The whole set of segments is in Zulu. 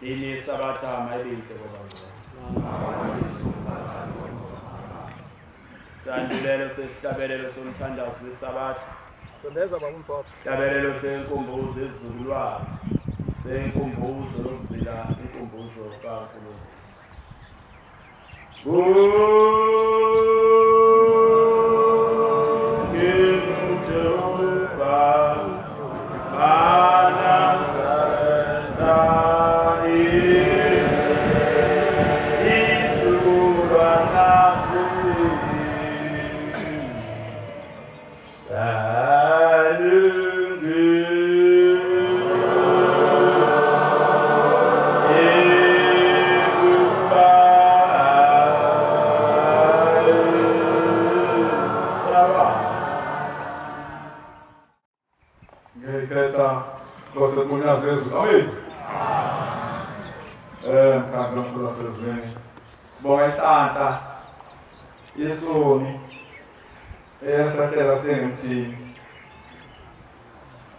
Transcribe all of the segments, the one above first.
Ini sabatha mayibihle ngoba sandulelo sesihlabelelo somthandazo wesabatha. Sondeza baba umphofu. Hlabelelo senkumbuzo esizukulwane. Senkumbuzo lokuzila inkumbuzo kaNkulunkulu. Sibonga inhlanhla yesoni eyasahlela sengithini.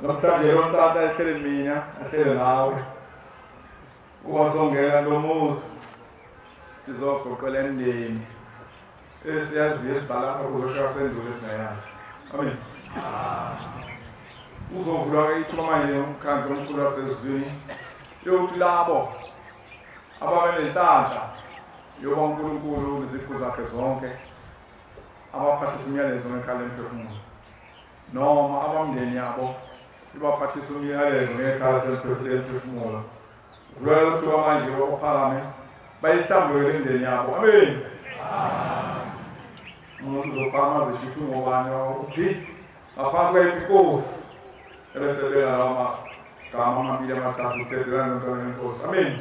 Namhlanje lo nhlahla ehlele mina, ehlele nawe. Uma songena lo muzi sizogoqela imindeni esiyaziyo esidalapha kuzoshaya sendulo esingayazi. Amen. Uzovula ithuba manje umkhandlu omkhulu wasezulwini yokuthi labo ababenenhlanhla yoba uNkulunkulu nezipho zakhe zonke abaphathisa umyalezo ngekhaya lemphefumulo noma abamndeni yabo ibaphathisa umyalezo ngekhaya lemphefumulo. Vulela uthuba manje ophakame bayihlambulele imindeni yabo. Amen. Umuntu uzophakama zishithi ngobani uphi ngaphansi kwayipikosi ebesebela lama gama amabili amathathu utetelana nontwana wenkosi. Amen.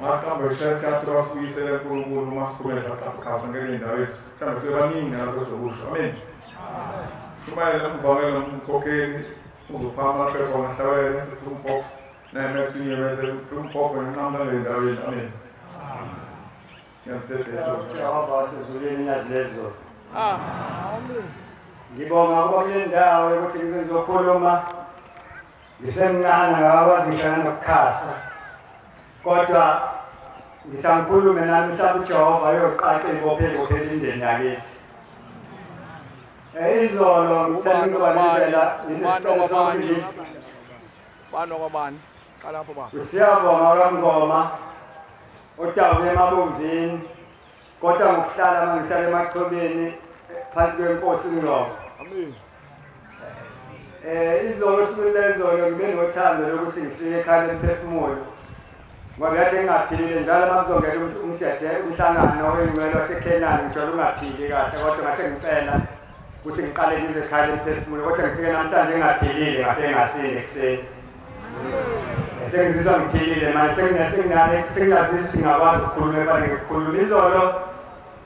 Makambe isikhathi basibuyisele uNkulunkulu masiphumeza xaxaxa ngeke indawo yethu. Mhlawumbe sibebaningi nazokusho. Amen. Shumayela umvamela umkhokheli uzophakama lapha khona hlabele sithi umphofu nayemethunywe bese umphofu nqamla le ndaweni. Amen. Jehova wasezulwini nyazilezo. Amen. Ngibonga ukuba kule ndawo ukuthi ngizokhuluma ngisemncane ngakwazi ngihlala nokukhasa. Kodwa ngisangikhulume nami mhlawumbe uJehova ayoqaqa ibophelo imindeni yakithi. Izolo ngithanda ngizobalindela nginesicelo sokuthi bano kwabani kalapho ba. Siyabonga kaMngoma odabuke emabomvini kodwa ngokuhlala mangihlala emachobeni phansi kwenkosi uNgcobo. Amen. Izolo sikulezolo ngibe nothando lokuthi ngifike ekhaya lemphefumulo. Ngoba yade ngingaphilile njalo makuzongena umdede umhlangano wengcwele waseKenani ngijwayele ungaphili kahle kodwa ngase ngicela ukuthi ngiqale ngize ekhaya lemphefumulo kodwa ngifike namhlanje ngingaphilile ngafike ngasini ekuseni. Sengizizwa ngiphilile manje sengingazizwa singakwazi ukukhuluma efanele ngikhuluma. Izolo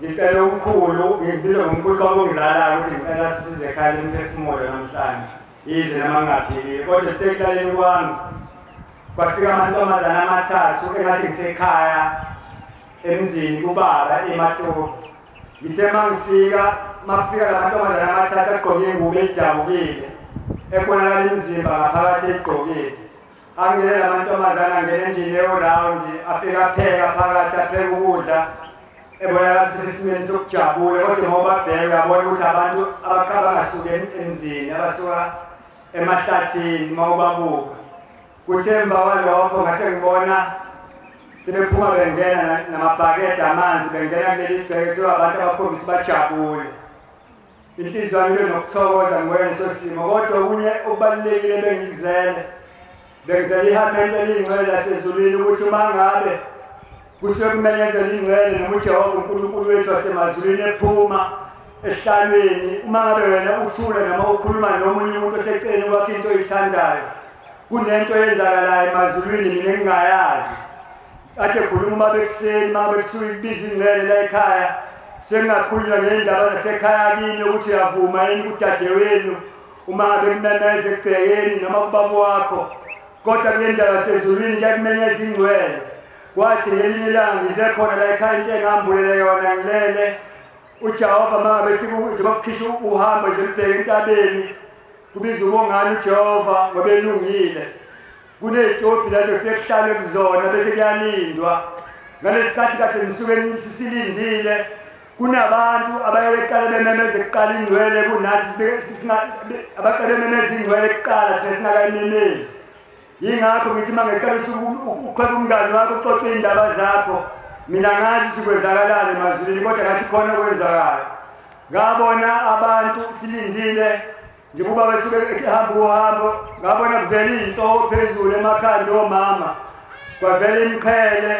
ngicela umkhulu ngibiza ngomkhulu babongizalayo ukuthi ngicela sisize ekhaya lemphefumulo namhlanje yize noma ngingaphilile kodwa sekulaleni kwami kwafika amantombazana amathathu engathi ngisekhaya emzini kubaba eMatopo. Ngithe mangifika la mantombazana amathathu agqoke ingubo edabukile ebonakala imizimba ngaphakathi egqokile. Angene la mantombazana angene endlini eround afika apheka phakathi apheka ukudla ebonakala sesimeni sokujabula kodwa ngoba babheka uyabona ukuthi abantu abangasuka emzini abasuka emahlathini mawubabuka. Kuthemba walokho ngase ngibona sebephuma bengena namabhakede amanzi bengena kuleli gceke sewabantu abakhombisa bajabule. Inhliziyo yami nokuthokoza ngikwenza sosimo kodwa kunye okubalekile bengizela ihamento elingcwele lasezulwini ukuthi uma ngabe kusuke kumenyezela ingcwele noma uJehova uNkulunkulu wethu wasemazulwini ephuma ehlalweni uma ngabe wena uthula noma ukhuluma nomunye umuntu oseceleni kwakho into oyithandayo kunento eyenzakalayo emazulwini mina engingayazi. Ade khuluma uma bekuseni uma bekusuka ibiza ingcwele la ekhaya sengakhulunywa ngendaba zasekhaya kini ukuthi uyavuma yini kudadewenu uma ngabe kunameze ekubhekeni noma kubaba wakho kodwa kule ndaba yasezulwini kuyakumenyeza ingcwele. Kwathi ngelinye ilanga ngize khona la ekhaya into engihambulele yona ngilele uJehova mangabe njengoba kukhishwa uhambo nje libheke entabeni kubiza ubongani uJehova ngoba elungile. kunezitobhi la zofike kuhlalwe kuzona bese kuyalindwa ngalesikhathi kade nisuke sisilindile kunabantu abayeqala bememeze kuqala ingcwele kunathi abaqale bememeze ingcwele kuqala thina singakayimemezi yingakho ngithi mangesikhathi ukhwela umngani wakho uxoxe indaba zakho mina ngazi ukuthi kwenzakalani emazulwini kodwa ngathi khona kwenzakala ngabona abantu silindile njengoba besuke ehamba uhambo ngabona kuvela inhloko phezulu emakhanda omama kwavela imqhele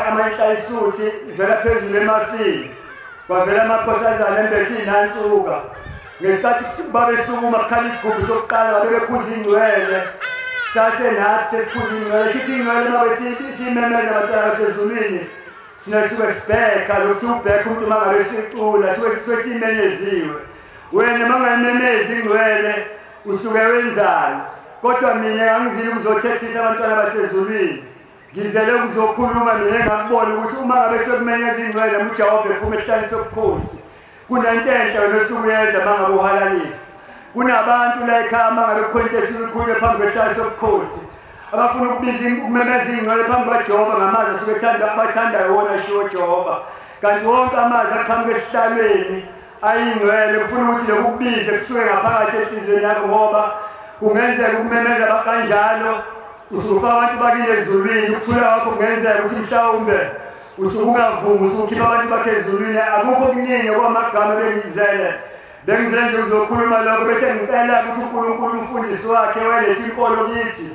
amahlayisuthi ivela phezulu emafini kwavela amakhosazana embethe inansuka ngesikhathi babesukuma kukhala isigubhu sokuqala babe bekhuza ingcwele sase nathi sesikhuza ingcwele shithi ingcwele mabe siyimemeza abantwana basezulwini sina suke sibheka lokuthi ubheka umuntu mangabe sicula suke simenyeziwe wena mangayimemezi ingcwele usuke wenzani kodwa mina ngangizile ukuzothethisa abantwana basezulwini ngizele ukuzokhuluma mina engakubona ukuthi uma ngabe sokumenyeza ingcwele uJehova ephuma ehlani sobukhosi kunento enhle wena osukuyenza mangabe uhalalisa kunabantu la ekhaya mangabe kukhonto sikhulu phambi kwehlani sobukhosi abafuna ukubiza ukumemeza ingcwele phambi kaJehova ngamazwi asuke bathanda yona shiwo Jehova kanti wonke amazwi aqhamuka esihlalweni ayingcwele kufuna ukuthi lokubize kusuke ngaphakathi enhlizweni yakho ngoba kungenzeka ukumemeza kanjalo usuka abantu bakile ezulwini ukuthula kwakho kungenzeka ukuthi mhlawumbe usukungavumi usukhipha abantu bakhe ezulwini akukho okuningi kwamagama bengizele nje uzokhuluma lokho bese ngicela ukuthi uNkulunkulu umfundisi wakhe wayelethe inkolo kithi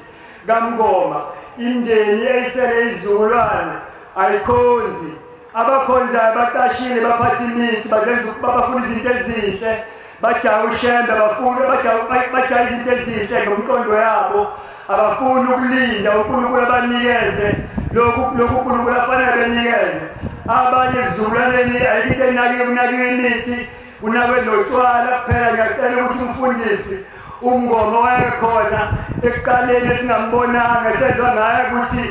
kaMngoma indeni eyisele izukulwane ayikhonzi abakhonzayo baqashile baphatha imithi bazenza babafuna izinto ezinhle bajaha ushembe bajaha izinto ezinhle ngomqondo yabo abafuna ukulinda uNkulunkulu abanikeze lokhu uNkulunkulu afanele benikeze abanye izizukulwaneni ayikho enake imithi kunakwe notshwala kuphela ngiyacela ukuthi umfundisi uMngoma wayekhona ekuqaleni esingambonanga sezwa ngaye ukuthi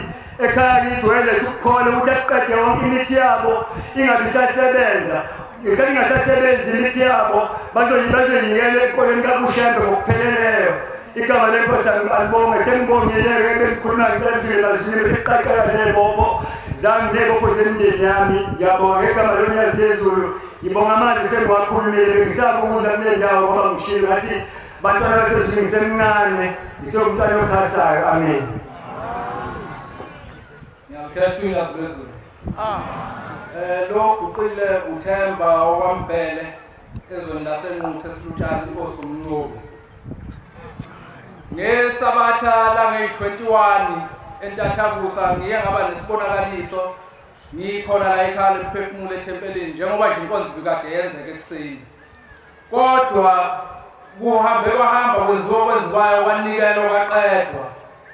ekhaya kithi wayeletha ukukhola ukuthi aqede yonke imithi yabo ingabe isasebenza ngesikhathi ingasasebenzi imithi yabo bazoyinikela enkolweni kaBushembe ngokupheleleyo igama lenkosi alibonge sengibongile bengikhuluma ngempela emazwini bese siqaqela nebobo zami nebobo zemindeni yami ngiyabonga igama lonyazi lezulu ngibonga amazwi sengiwakhulumile bengisabuza kule ndawo ngoba ngishilo ngathi bantwana basezulwini ngisemncane ngisomntwana okhasayo amen ngiyakhetha uyazi lezulu lo uqile uThemba okwambele ezweni lasenquthe silutshana inkosi umnqobi ngesabatha lange-21 entathakusa ngiye ngaba nesibonakaliso ngikhona la ekhaya emphefumulo ethempelini njengoba nje inkonzo bikade yenzeke ekuseni kodwa kwahamba kwenziwayo kwanikelwa kwaqedwa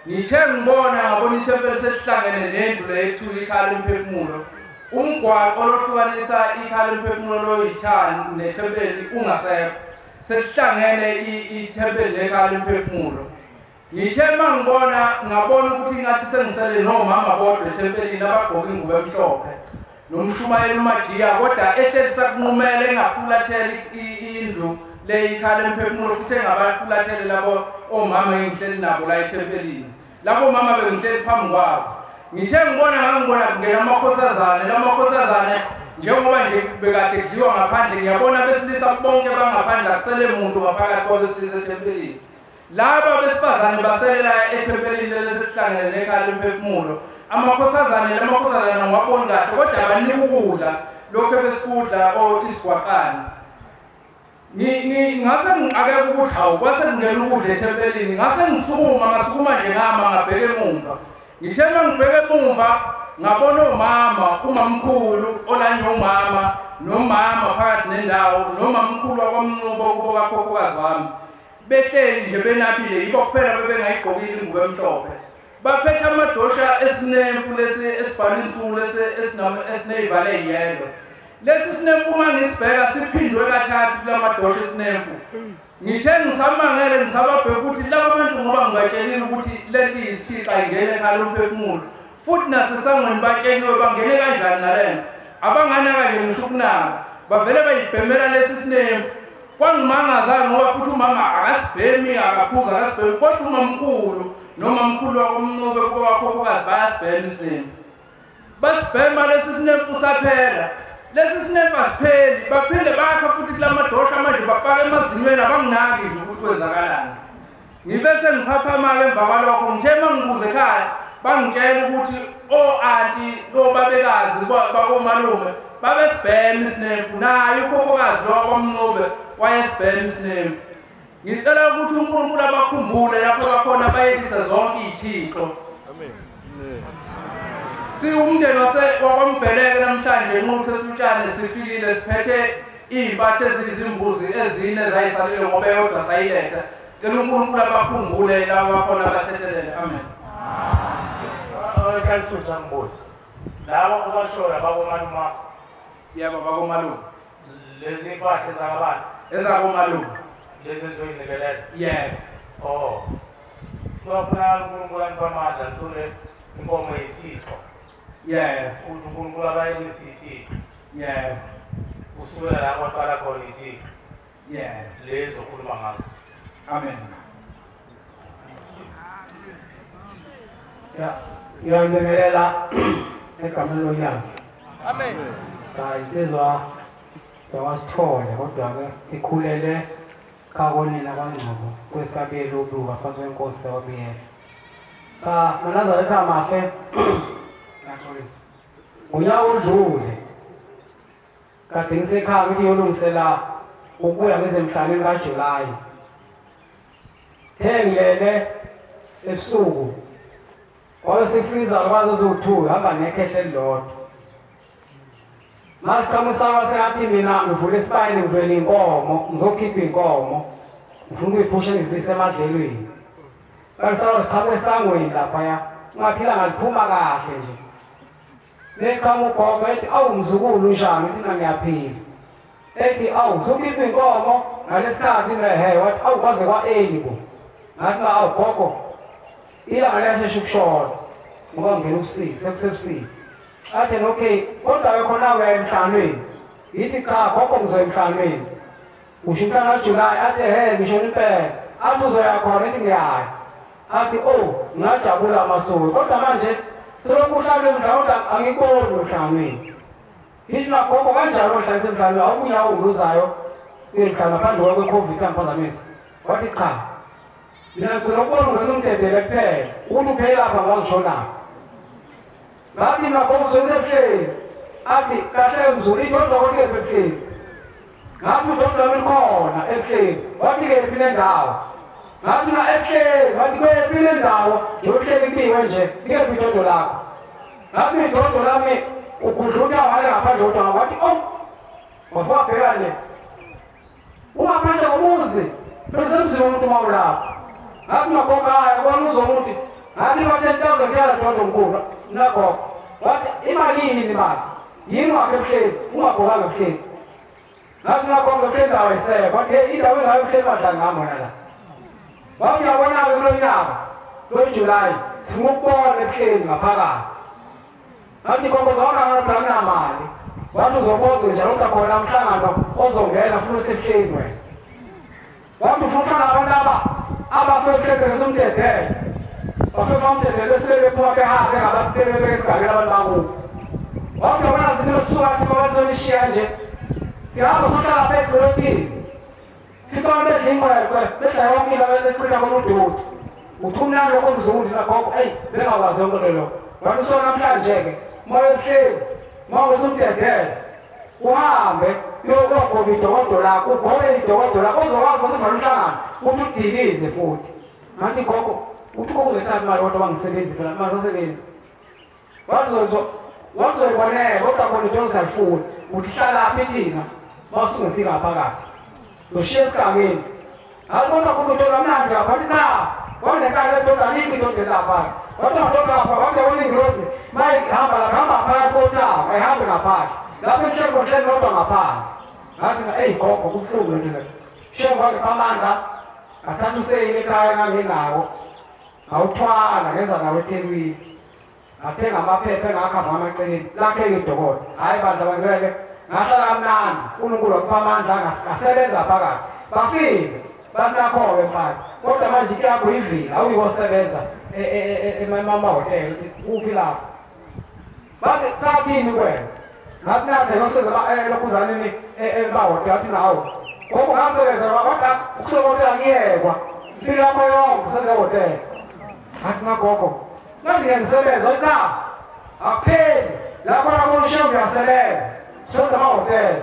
ngithe ngibona ngabona ithempeli sesihlangene nendlu le ekuthiwa ikhala emphefumulo umgwaqo lohlukanisa ikhala emphefumulo loyithani nethempeli ungasekho sesihlangene ithempeli nekhala emphefumulo ngithe mangibona ngabona ukuthi ngathi sengisele nomama bodwa ethempelini abagqoka ingubo emhlophe nomshumayeli uMajiya kodwa ehlelisa kunqumele engafulathela indlu le ikhala emphefumulo futhi engabafulathele labo omama engihleli nabo la ethempelini labo mama bengihleli phambi kwabo ngithe ngibona kungena amakhosazane lamakhosazane njengoba nje bekade kudliwa ngaphandle ngiyabona besilisa bonke bangaphandle akusele muntu ngaphakathi kwabesilisa ethempelini laba besifazane baselela ethempelini lesihlangene nekhala emphefumulo amakhosazane ngiwaboni kahle kodwa banika ukudla lokho besikudla isigwaqane ngase ngiqake ukuthi hawu kwase kungena ukudla ethempelini ngase ngasukuma nje ngama ngabheke emuva ngithe ngibheke emuva ngabona umama umamkhulu olanye umama nomama phakathi nendawo nomamkhulu akwamncubo kubo kakhokhokazi wami behleli nje benabile yibo kuphela bebengayigqokile ingubo emhlophe baphethe amadosha esinemfu esibhalwe insuku esineyivale yelo lesi sinemfu uma ngisibheka siphindwe kathathu kula madosha esinemfu ngithe ngisamangele ngisababheka ukuthi laba bantu ngoba ngibatshelile ukuthi lento iyisithixo ayingene ekhaya lomphefumulo futhi nasesangweni batsheliwe bangene kanjani nalento abanganaka nje ngisho ukunaka bavele bayibhemela lesi sinemfu kwangimangaza ngoba futhi umama akasibhemi akaphuza akasibhemi kodwa umamkhulu noma mkhulu wakomncube kuba wakhokhokazi bayasibhema isinemfu. Basibhema lesi sinemfu saphela. Lesi sinemfu asipheli, baphinde bakha futhi kulamadosha manje bafaka emazinyweni abanginaki nje ukuthi kwenzakalani. Ngibe sengiphaphama-ke emva kwalokho ngithe uma ngibuza ekhaya bangitshela ukuthi o-anti nobabekazi bakomalume babesibhema isinemfu, naye ukhokhokazi lo wakwamncube wayesibhema isinemfu. Ngicela ukuthi uNkulunkulu abakhumbule lapho bakhona bayekise zonke iy'thixo. Siwumndeni wakwamBheleke namhlanje enquthe esilutshane sifikile siphethe iy'mpahla eziyizimbuzi ezine zayisalile ngoba eyodwa sayiletha. Sicela uNkulunkulu abakhumbule labo bakhona bathethelele. Amen. Kalisutha ngibuza. Labo abashoyo abakomalume wakho. Yebo bakomalume. Lezi mpahla ezakabani? Ezakomalume. Lezi ezoyinikelele. Yebo. Oh. Kuyafuneka uNkulunkulu anipamandla nthule inkomo yethixo. Yebo. uNkulunkulu abayelisa ithixo. Yebo. Kusukela la kwaqala khona ithixo. Yebo. Lezo okhuluma ngazo. Amen. Ngiyangibingelela egameni lonyaka. Amen. Insizwa yawasithole kodwa-ke ikhulele kakonina kaNgcobo kwesabiyeli uBuka phansi kwenkosi yakwabiyela. Manazaretha amahle unyaka udlule kade ngisekhaya ngithi ngiyolungisela ukuya ngezemhlaneni kaJulayi. Ngilele ebusuku kwasifriza kwazo zo2 hamba nekhehle elilodwa. Masiqhamusa sengathi mina ngivule isipayini ngivele inkomo ngizokhipha inkomo ngifuna ukuyiphusha ngizise emadlelweni. Balisala siqhamuka esangweni laphaya ngaphila ngaliphuma kahle nje. Neqhamuka ugogo ethi awu mzukulu njani ngithi ngiyaphila. Ethi awu uzokhipha inkomo ngalesikhathi wathi awu kwaze kwa-8 bo. Ngathi awu gogo ilanga liyashesha ukushona ngoba ngena ubusika sekusebusika. Athi okay kodwa khona uya emhlanweni. Yithi cha gogo ngizoya emhlanweni. Usho umntana kaJulayi athi ngisho impela. Athi uzoya khona ethi ngiyaya. Athi ngajabula amasuku kodwa manje selokhu uhlale emhlanweni angikoni emhlanweni. Yithi nagogo kanjalo ohlalise emhlanweni awubuya unguzayo emhlanweni ngaphandle kwe-COVID angiphazamisa. Wathi cha mina ngicela ukubona ngizomdedele kuphela ukuthi uphela lapha ngazishonaphi. Ngathi nagogo uzosebuhleni athi kahle mzulu idodwa kodwa ebuhleni. Ngathi udodwa wami khona ebuhleni wathi-ke phile ndawo. Ngathi ebuhleni wathi kweyephi ndawo njohleli kubiwe nje likephi idodo lakho. Ngathi idodo lami ugudluta wale ngaphandle kodwa wathi wafabheka le ungaphandle komuzi phezemzini womuntu mawulapho. Ngathi nagogo haya kona uzomuthi ngathi ba-10,000 kuyala dodo mkhulu nagogo wathi imali yini mali yini wakhe ebuhleni ungagokanga ebuhleni. Ngathi nagogo ebuhleni ndawo eseka wathi indawo engayo ebuhleni badlali ngami wona la. Wathi uyabona-ke kulo nyaka loJulayi sifuna ukubona ebuhleni ngaphakathi. Ngathi gogo zawangangaphi anginamali. Wathi uzobona njalo ukuthi khona umhlangano ozongena funa usebuhleni wena. Wathi ufuna nabantu abafehleke ngesomdedele. Bafefa umdedele esibeke bephuma behambe ngabaphele esigabeni abantu bakubo. Wathi uyabona sinisuka babazonishiya nje. Sihamba sohlala lapha egcilotini. Fikona bedlingwekwe bedla yonke into eqhika komududu. Uthi umnandi lokho mzulu nagogo bengakwazi yonke into lokho. Wathi so namhlanje-ke moyehleli mawuzumdedele uhambe uyogoba idokodo lakho ugobe idokodo lakho ozokwazi ukuthi ngomhlangano ukuthi udilize futhi. Ngathi gogo uthi gogo uzethatha imali kodwa bangisebenzi phela manje osebenzi. Wazoyibonela kodwa khona into ozayifuna uthi hlalaphi thina mawusungesika phakathi. Uzoshiya esigangeni. Hayi kodwa khona into kamnandi ngaphansi cha wanekala edoda alikho idoda lapha. Wathi madoda lapha wonke oningirozi mayihamba lapha hamba phakathi kothawa ayihambe ngaphandle. Lapho ehleli kodwa ngaphandle. Ngathi gogo kubuhlungu nje. Shengo wakhe amandla athatha useyini ekhaya ngangenawo. Awuthwala ngenza nawe eThekwini. Athenga amaphepha engakhamba ngamaceleni lakhe idokodo. Hayi bandla bangeke ngahlala kamnandi uNkulunkulu wakupha amandla ngasebenza phakathi. Bafike banakho-ke mfana kodwa manje into yakho ivila awuyikosebenza emamahhotela uphi lapho bathi sathini kwena ngathi nade ngosenzela elokhuzaneni emahhotela athi nawo ngoba ngasebenza kodwa ukusebotela kuyekwa impilo yakho yonke usezehhotela athi nagogo ngandiyengisebenza cha apheli lapho nakolushiya uyasebenza sonke amahhotela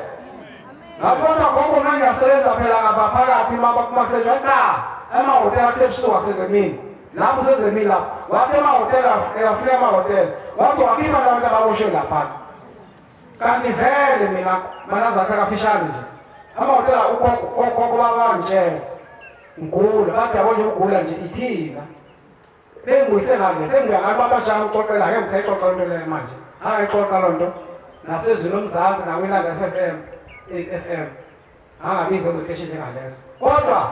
ngaphosa gogo nangiyasebenza phela ngaphakathi makumasejwa cha amahhotela asebusuku asezemini lapho usezemini lapho wathi amahhotela afika amahhotela wathi wakhipha nabantu ababoshiwe lapha kanti vele mina manazakhe kaphishana nje amahhotela ugogo babangitshela ngigula bathi yabo nje ukugula nje ithina benguyise ngale sengibuya ngathi babashaya uxoxela ngeke ngixoxa into leyo manje angayixoxa loo nto nasezwini lomzansi nakwilanda FM angabizo ngekeshi njengalezo kodwa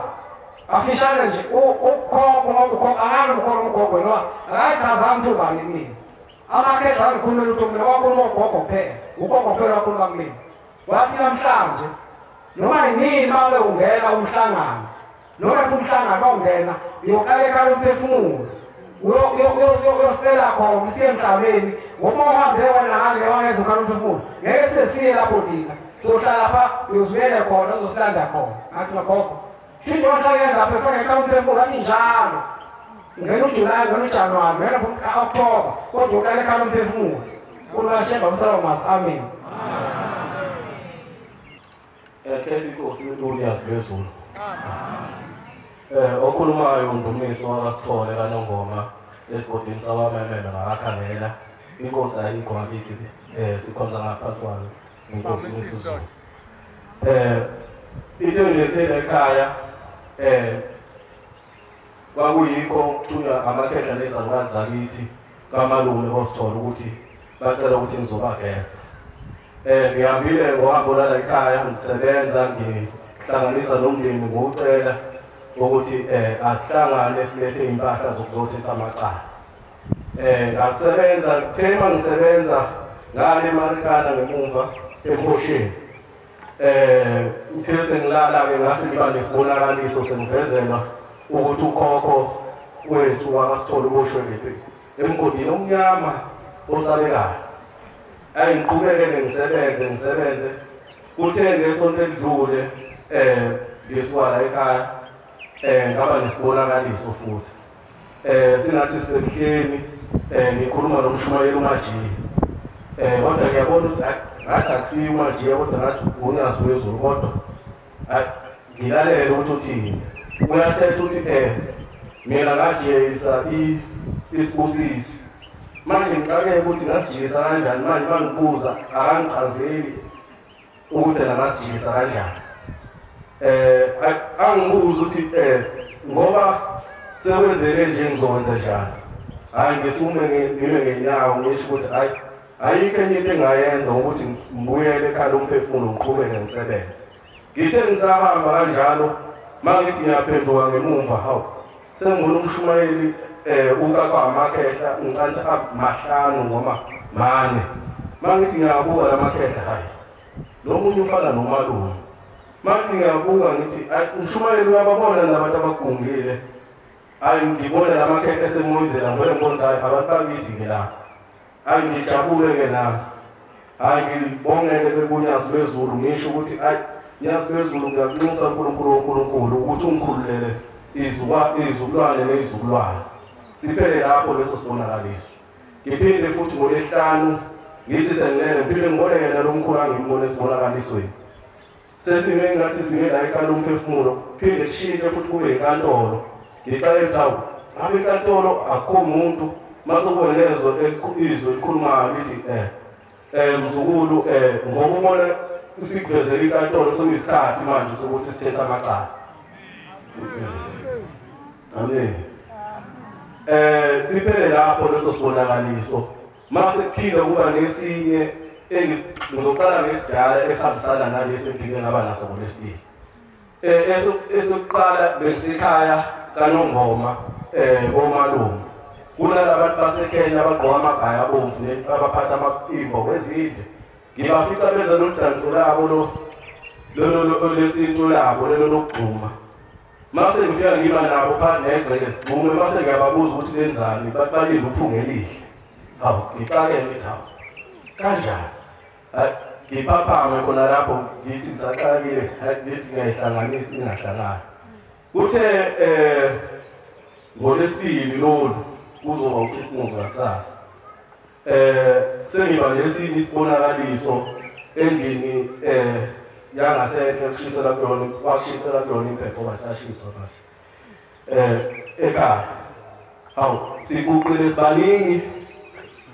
afishane nje ukhokho akanomkhokho lo akayichaza mntu bani mina amakhetha angikhulumela uthomela wakhuluma ugogo phela ugogo phela wakhuluma kumina wathi namhlanje noma yini mabe ungena umhlangano noma umhlangano ongena uyoqala ekhaya umphefumulo uyosela khona usiye emhlabeni ngoba uhambe wena ngale wangeza ekhaya umphefumulo ngeke sesiye lapho thina sohlala lapha uyozibele khona uzosilanda khona athi magogo shinto wahlayenza lapha efake ekhaya umphefumulo athi njalo ngena uJulayi ngena uJanuwari ngena October kodwa uqala ekhaya umphefumulo kulashemba umsalamas amen Khetha inkosi uLuyazi lwezulu. Okhulumayo uNdumiso wakasithole kaNongoma esigodini sawamemela ngakakhangela inkosi ayikho ngakithi sikhonza ngaphansi kwayo inkosi uSizulu. Into engilethele ekhaya kwakuyikho kuthunywa amakhehla nezalukazi zakithi kaMalume bosithola ukuthi bacela ukuthi ngizobageza. Ngihambile ngohambo lala ekhaya ngisebenza ngihlanganisa nomndeni ngokucela ukuthi asihlangane silethe impahla zokuzothetha amacala. Ngakusebenza kuthema ngisebenza ngale eMarikana ngemuva eMposheni. Uthe sengilala-ke ngase ngiba nesibonakaliso sengivezelwa ukuthi ukhokho wethu wakasithole uboshwe emgodini omnyama osalekayo. Ngiqhubekele ngisebenze kuthe ngesonto elidlule ngisuka la ekhaya ngaba nesibonakaliso futhi sinathi sisebuhleni ngikhuluma nomshumayeli uMajiya kodwa ngiyabona ukuthi ngathi akusiyo uMajiya kodwa ngathi uNyazi wezulu kodwa ngilalele ukuthi uthini uyathetha ukuthi mina ngajiyisa isibusiso manje ngicake ukuthi ngasijiyisa kanjani manje bangibuza akangichazeli ukuthi ngasijiyisa kanjani angibuza ukuthi ngoba sekwenzele nje ngizokwenza njani hayi ngisume ngime ngenyawo ngisho ukuthi hayi ayikho enye into engayenza ukuthi ngibuyele ekhaya lomphefumulo ngiqhubeke ngisebenze ngithe ngisahamba kanjalo mangithi ngiyaphenduka ngemuva hawu sengibona umshumayeli ukakwa amakhehla ngicathi mahlanu noma mane mangithi ngiyabuka lamakhehla hayi lo munye ufana noMalume mangithi ngiyabuka ngithi umshumayeli uyababona nabantu abagungile hayi ngibona lamakhehla esemoyizela ngibona ukuthi hayi abantu bakithi ngela hayi ngijabule-ke nami hayi ngibongeke kuNyazi lwezulu ngisho ukuthi hayi Nyazi lwezulu ngiyakunxusa uNkulunkulu ukuthi ungikhululele izukulwane nezizukulwane siphele lapho leso sibonakaliso. Ngiphinde futhi ngoLwesihlanu ngithi sengilele ngiphinde ngibone yena lo mkhulu angibone esibonakalisweni. Sesime ngathi sime la ekhaya lomphefumulo phinde kushintshe futhi kube inkantolo. Ngicela ukuthi hawu ngabe inkantolo akho umuntu masokubona lezo izwe likhulumayo lithi mzukulu ngoba ubona sikuvezela inkantolo sokuyisikhathi manje sokuthi sithethe amacala. Amen. Siphele lapho leso sibonakaliso mase kuphinde kuba nesinye ngizoqala ngesidala esihambisana nalesi empilweni ngaba naso ngolesibili. Esokuqala besikhaya kaNongoma oMalume kunalabantu baseKenya abagqoka amabhaya abomvu abaphatha imbobo ezinde ngibafica benza lo danso labo lo lesintu labo lelo lokugxuma mase ngifika ngima nabo phakathi negceke sibume mase ngiyababuza ukuthi benzani balinde uphunga elihle hawu ngicake ngithi hawu kanjani ngiphaphame khona lapho ngithi ngisaqalile ngithi ngiyayihlanganisa ingahlangani kuthe ngolesibili lolu kuzoba ukhisimusi ngasasa sengiba lesinye isibonakaliso endlini yangasenthe kushisela kuyona impepho basashiswa kahle ekhaya hawu sikuqile sibaningi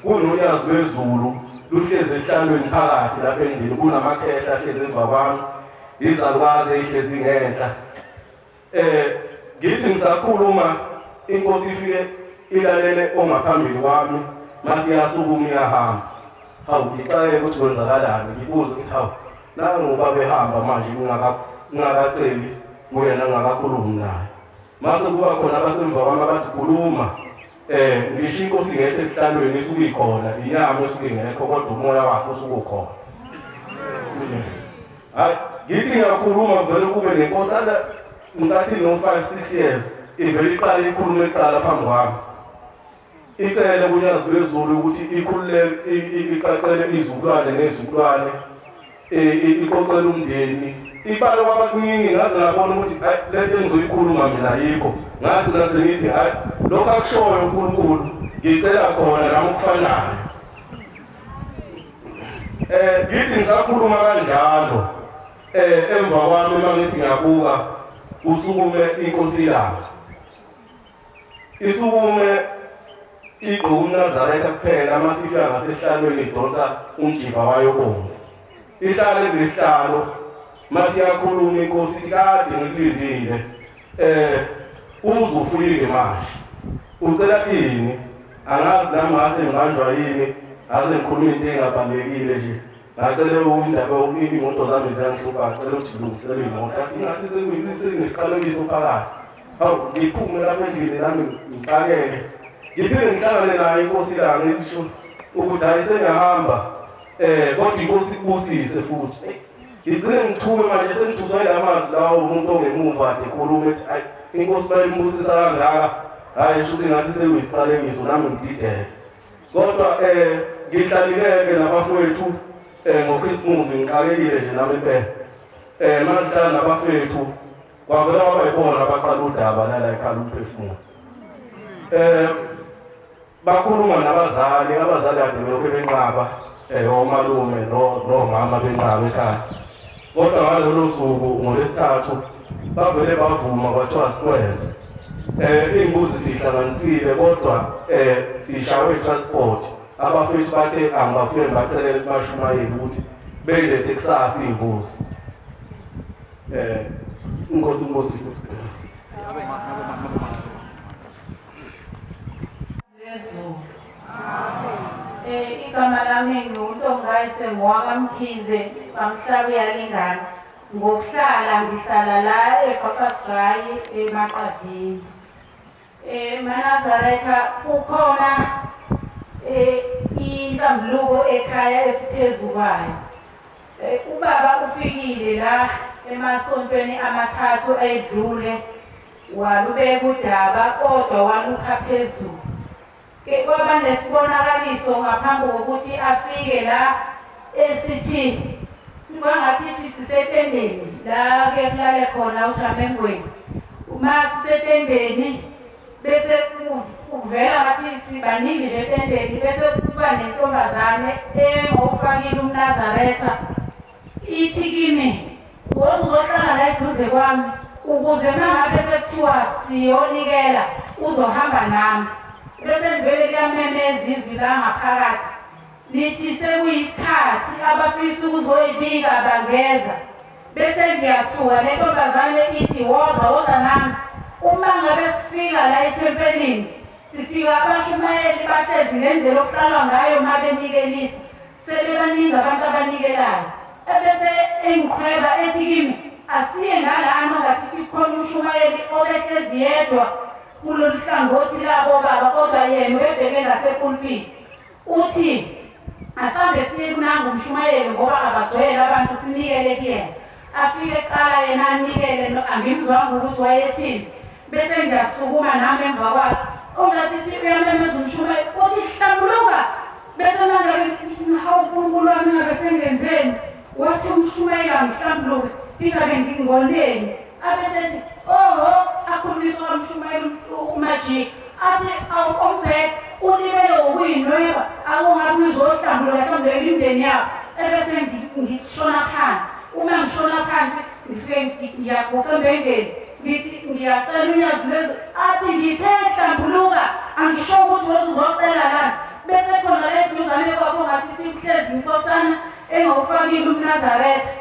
kunolyazi lwezulu luhlezi ehlalweni phakathi lapha endlini kunamakhehla ahlezi emva kwami izalukwazi ehlezi ngenhla ngithi ngisakhuluma inkosi ifike ilalele ongaphambili kwami masiyasukuma iyahamba hawu ngixaye ukuthi kwenzakalani ngibuze ukuthi hawu nangoba behamba manje ngingakaceli kuyena ngingakakhulumi naye mase kuba khona abasemva kwami abathi khuluma ngisho inkosi ngekho ehlalweni isuke ikhona inyama esuke ingekho kodwa umoya wakho usuke ukhona hayi ngithi ngiyakhuluma vele kube nenkosana ngicathi no 5-6 years ivele iqala ikhulume eqala phambi kwami icele kunyazi lwezulu ukuthi iqaqele izukulwane nezukulwane iqoqele umndeni ibalo kwabakuningi ngaze ngabona ukuthi lento engizoyikhuluma mina yikho ngathi nase ngithi hayi lokho akushoyo uNkulunkulu ngicela khona nami ukufanayo ngithi ngisakhuluma kanjalo emva kwami mangithi ngiyabuka usukume inkosi yami isukume igqoka uNazaretha kuphela masifika ngasehlalweni idonsa umjiba wayo bomvu ihlale ngesihlalo masiyakhuluma inkosi ithi kade ngikulindile uzufike manje ucela ini angazi nami ngase ngibanjwa yini aze ngikhuluma into engabalekile nje ngacela indaba yokuthi imoto zami ziyanhlupha ngicela ukuthi ngilungisele imoto athi ngathi sengisiqalekiso phakathi hawu ngiphume lapha endlini nami ngixakeke ngiphinde ngihlangane naye inkosi lami ngisho ukuthi hayi sengiyahamba kodwa inkosi ibusise futhi ngicela ngithume manje sengithuzwa lamazwi lawo umuntu ongemuva ade khuluma ethi hayi inkosi bayimbusisa kangaka hayi shuthi ngathi sekuyisiqalekiso nami ngidideke kodwa ngihlalileke nabafowethu ngoKhisimusi ngixakekile nje nami impela manje nabafowethu kwavela abayibona abaqala udaba la ekhaya umphefumulo bakhuluma nabazali ade lokho benqaba omalume nomama benqaba ekhaya kodwa ngalolu suku ngolesithathu bavele bavuma bathiwa sikweze imbuzi sihlanganisile kodwa sishawe transport abafethu bathe angibafike ngibacelela kuMashumayeli ukuthi beyilethe kusasa imbuzi inkosi igama lami nguNtongayise ngowakamkhize bamhlaba uyalingana ngihlala la eBakasrayi eMaqadini eNazaretha kukhona inhlambuluko ekhaya esiphezu kwayo ubaba ufikile la emasontweni amathathu ayedlule walubeka udaba kodwa walukha phezulu kwaba nesibonakaliso ngaphambi kokuthi afike la esithi kwangathi sisetendeni la ke kulale khona uJamengweni uma sisetendeni bese uvela ngathi sibaningi letendeni bese kuba nentombazane engofakile uNazaretha ithi kimi wozohlala la eduze kwami ukuze mangabe sekuthiwa siyonikela uzohamba nami bese livele kuyamemeza izwi la ngaphakathi lithi sekuyisikhathi abafisa ukuzoyibika bangeza bese ngiyasuka le ntombazane ithi woza nami uma ngabe sifika la ethempelini sifika abashumayeli bahlezi ngendlela okuhlalwa ngayo uma benikelisa sebebaningi abantu abanikelayo ebese engikhweba ethi kimi asiye ngalana ngasithi khona umshumayeli obehlezi yedwa kulolu hlangothi labo baba kodwa yena ubebheke ngasepulpiti uthi asambe siye kunanga umshumayeli ngoba abagcwele abantu sinikele kuyena afike eqala yena anikele angimzwanga ukuthi wayethini bese ngiyasukuma nami emva kwakhe ongathi uyamemeza umshumayeli uthi hlambuluka bese manje ngithi hawu uNkulunkulu wami ngabe sengenzeni wathi umshumayeli angihlambuluke ingabe ngingoneni abesethi oho akhulunyiswa umshumayeli umajiki athi awumbheke ulibele ukuyinweba akungabe uzohlambuluka mhlawumbe imindeni yakho ebese ngishona phansi uma ngishona phansi ngifike ngiyaguqa embengeni ngithi ngiyacela uNyazilezo athi ngithe hlambuluka angisho ukuthi wena uzocela lana bese khona le duzane kwakho ngathi simhlezi inkosana engawufakile umNazaretha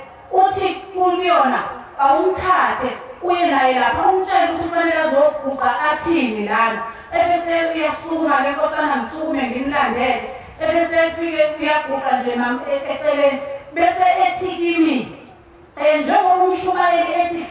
uthi kuyona awumthathe uye naye lapha umtshele ukuthi kufanele azoguqa athini lana ebese uyasukuma le nkosana ngisukume ngimlandele ebese efike uyaguqa nje eceleni bese ethi kimi njengoba umshumayeli ethi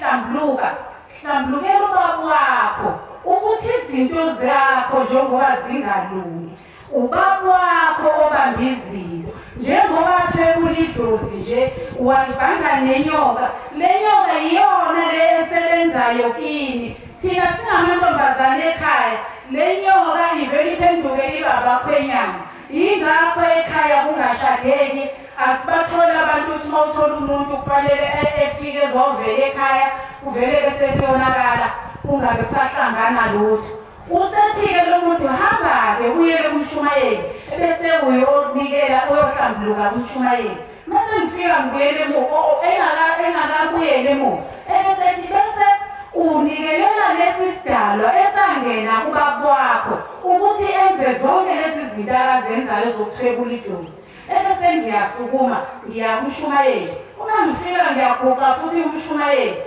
hlambulukela ubaba wakho ukuthi izinto zakho njengoba zingalungi ubaba wakho obamba izinto njengoba athwebula idlozi nje walibanga nenyoka le nyoka iyona le esebenzayo kini thina singamantombazane ekhaya le nyoka ivele iphenduke ibaba khwenyana ingakho ekhaya kungashadeki asibathola abantu ukuthi mawuthola umuntu kufanele efike ezovela ekhaya kuvele bese kuyonakala kungabe sahlangana lutho usethi-ke lo muntu hamba-ke uyele kumshumayeli ebese uyonikela uyohlambuluka kumshumayeli mase ngifika ngibuyele engakabuyele ebesethi bese unikelela lesi sidalwa esangena kubaba wakho ukuthi enze zonke lezi zinto akazenzayo zokuthwebula idlozi ebese ngiyasukuma ngiyakumshumayeli uma ngifika ngiyaguqa futhi umshumayeli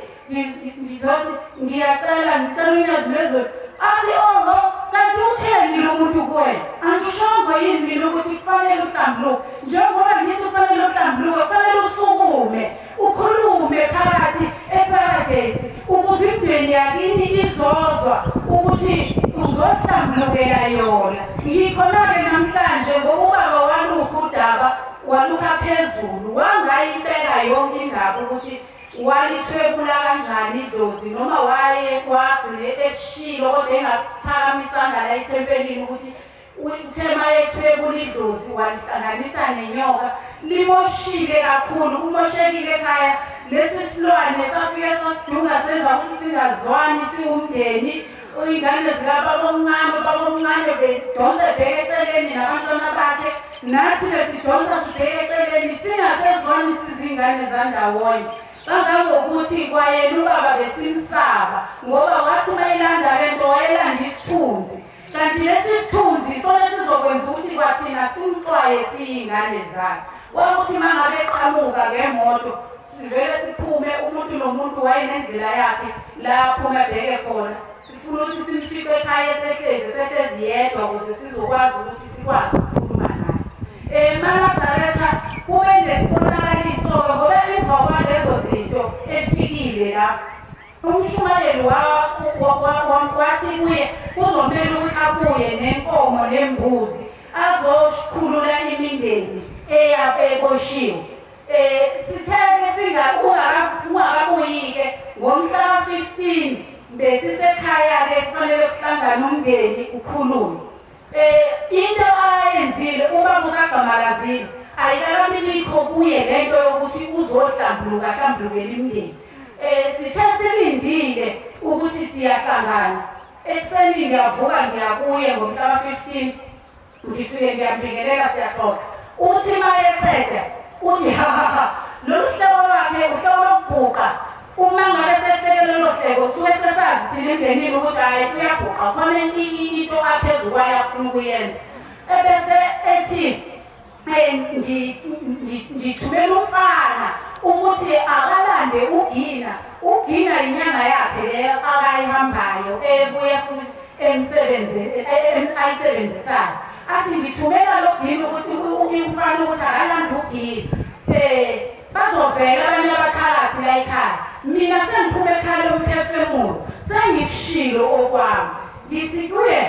ngizothi ngicela uNyazilezo athi oho kanti utheni lo muntu kuwena angishongo yini mina ukuthi kufanele uhlambuluke njengoba ngithi kufanele uhlambuluke kufanele usukume ukhulume phakathi eparadise ukuze imindeni yakini izozwa ukuthi uzohlambulukela yona ngikhona-ke namhlanje ngoba ubaba walukha udaba walukha phezulu wangayibeka yonke indaba ukuthi walithwebula kanjani idlozi noma wagcine ekushilo kodwa engaphakamisanga la ethempelini ukuthi uthema ethwebula idlozi walihlanganisa nenyoka limoshile kakhulu umoshekile ekhaya lesi silwane safike sasidunga senza ukuthi singazwani siwumndeni ingane zikababa omncane bedonsa bheke eceleni nabantwana bakhe nathi besidonsa sibheke eceleni singasezwani sizingane zandawonye kangangokuthi kwayena ubaba besimsaba ngoba wathi uma elanda lento wayelanda isithunzi kanti lesi sithunzi isona sizokwenza ukuthi kwathina simxwaye siyingane zakhe wakuthi uma ngabe eqhamuka ngemoto sivele siphume umuntu nomuntu wayenendlela yakhe la aphuma ebheke khona sifuna ukuthi simfihle ekhaya sehlezi yedwa ukuze sizokwazi ukuthi sikwazi ukukhuluma naye eMazaretha kube nesibonakaliso-ke ngoba emva kwalezo zinto efikile la umshumayeli wathi kuye kuzomele ukuthi abuye nenkomo nembuzi azokhulula imindeni eyaboshiwe sitheke ungakabuyi-ke ngomhla ka-15 besisekhaya-ke kufanele kuhlangane umndeni ukhulume into ayenzile ubaba uSagamagazini ayikakamilikho kuye lento yokuthi uzohlambulukela imindeni sithe silindile ukuthi siyahlangana ekuseni ngiyavuka ngiyakuye ngomhla ka-15 ngifike ngiyambingelela siyaxoxa uthi mayeqeda uthi hahaha lolu hlelo lwakhe uhlobo lokubhuqa uma ngabe sehlekele lolo hleko suke sesazi thina emndenini ukuthi hhayi uyabhuqa khona into aphezu kwayo afuna ukuyenza ebese ethi ngithumela umfana ukuthi akalande ugina inyanga yakhe leyo akayihambayo ebuye futhi ayisebenzisayo athi ngithumela lo gina ukuthi umfana ukuthi akalande ugina bazovela abanye abathakathi la ekhaya mina sengiphume ekhaya lomphefemulo sengikushilo okwami ngithi kuye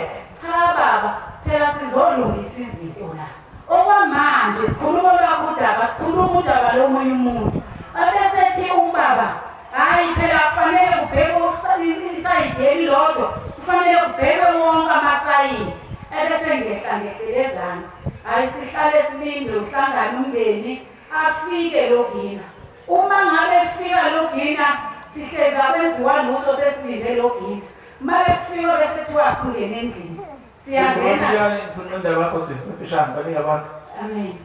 cha baba phela sizolungisa izinto la okwamanje sikhuluma lokho udaba sikhuluma udaba lomunye umuntu abesethi ethi ubaba hayi phela kufanele kubheke isayidi elilodwa kufanele kubheke wonke amasayini ebese ngehla ngehlelezana hayi sihlale silinde uhlangana umndeni afike logina uma ngabe fika logina sihleza kwenziwa lutho sesilinde logina uma befika bese thiwa singene endlini siyangena indaba yakho sisifishane baningi abantu amen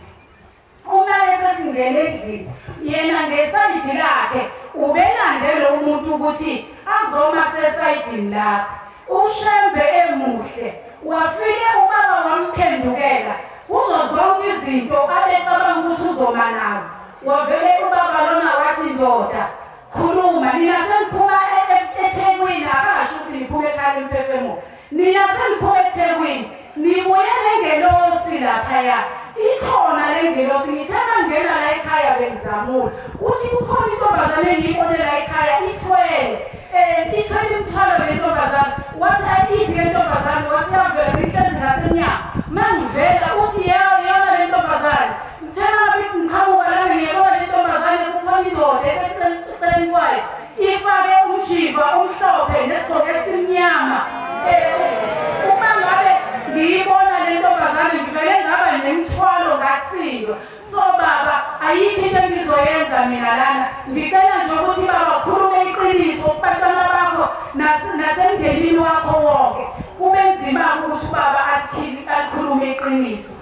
uma esesingene endlini yena ngesayidi lakhe ubelande lo muntu ukuthi azoma sesayidini lakhe ushembe emuhle wafike ubaba wamkhendukela kuzo zonke izinto abecabanga ukuthi uzoma nazo wavele ubaba lona wathi ndoda khuluma nina seniphuma eThekwini akasho ukuthi niphume ekhaya eMphefemulo nina seniphuma eThekwini nibuye nengelosi laphaya ikhona le ngelosi ngithanda ngena la ekhaya bengizamula uthi kukhona intombazane engiyibone la ekhaya ithwele imithwalo le ntombazane wathi ayiphi le ntombazane wasiyavela ngihlezi ngasenyama mangivela uthi yona le ntombazane ngithena ngiqhamuka la ngiyabona le ntombazane kukhona indoda eseceleni kwayo ifake umjiva omhlophe nesigqoko esimnyama uma ngabe ngiyibona le ntombazane ngivele ngaba nemithwalo ngasindwa so baba ayikho into engizoyenza mina lana ngicela nje ukuthi baba khulume iqiniso kubantwana bakho nasemndenini wakho wonke kube nzima ukuthi ubaba akhulume iqiniso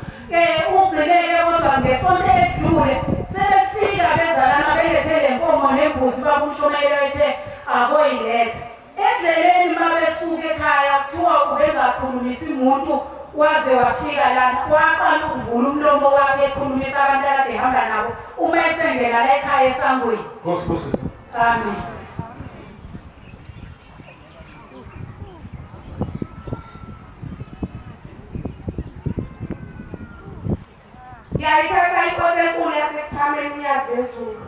ugcineke kodwa ngesonto edlule sebefika bezalana belethe le nkomo nembuzi bakushomayela ethe aboyiletha endleleni mabesuka ekhaya kuthiwa ubengakhulumisi umuntu waze wafika lana waqala ukuvula umlomo wakhe ekhulumisa abantu akade ehamba nabo uma esengena la ekhaya esangweni amen ngiyayithatha inkosi enkulu yasekuphameni uNyazi wezulu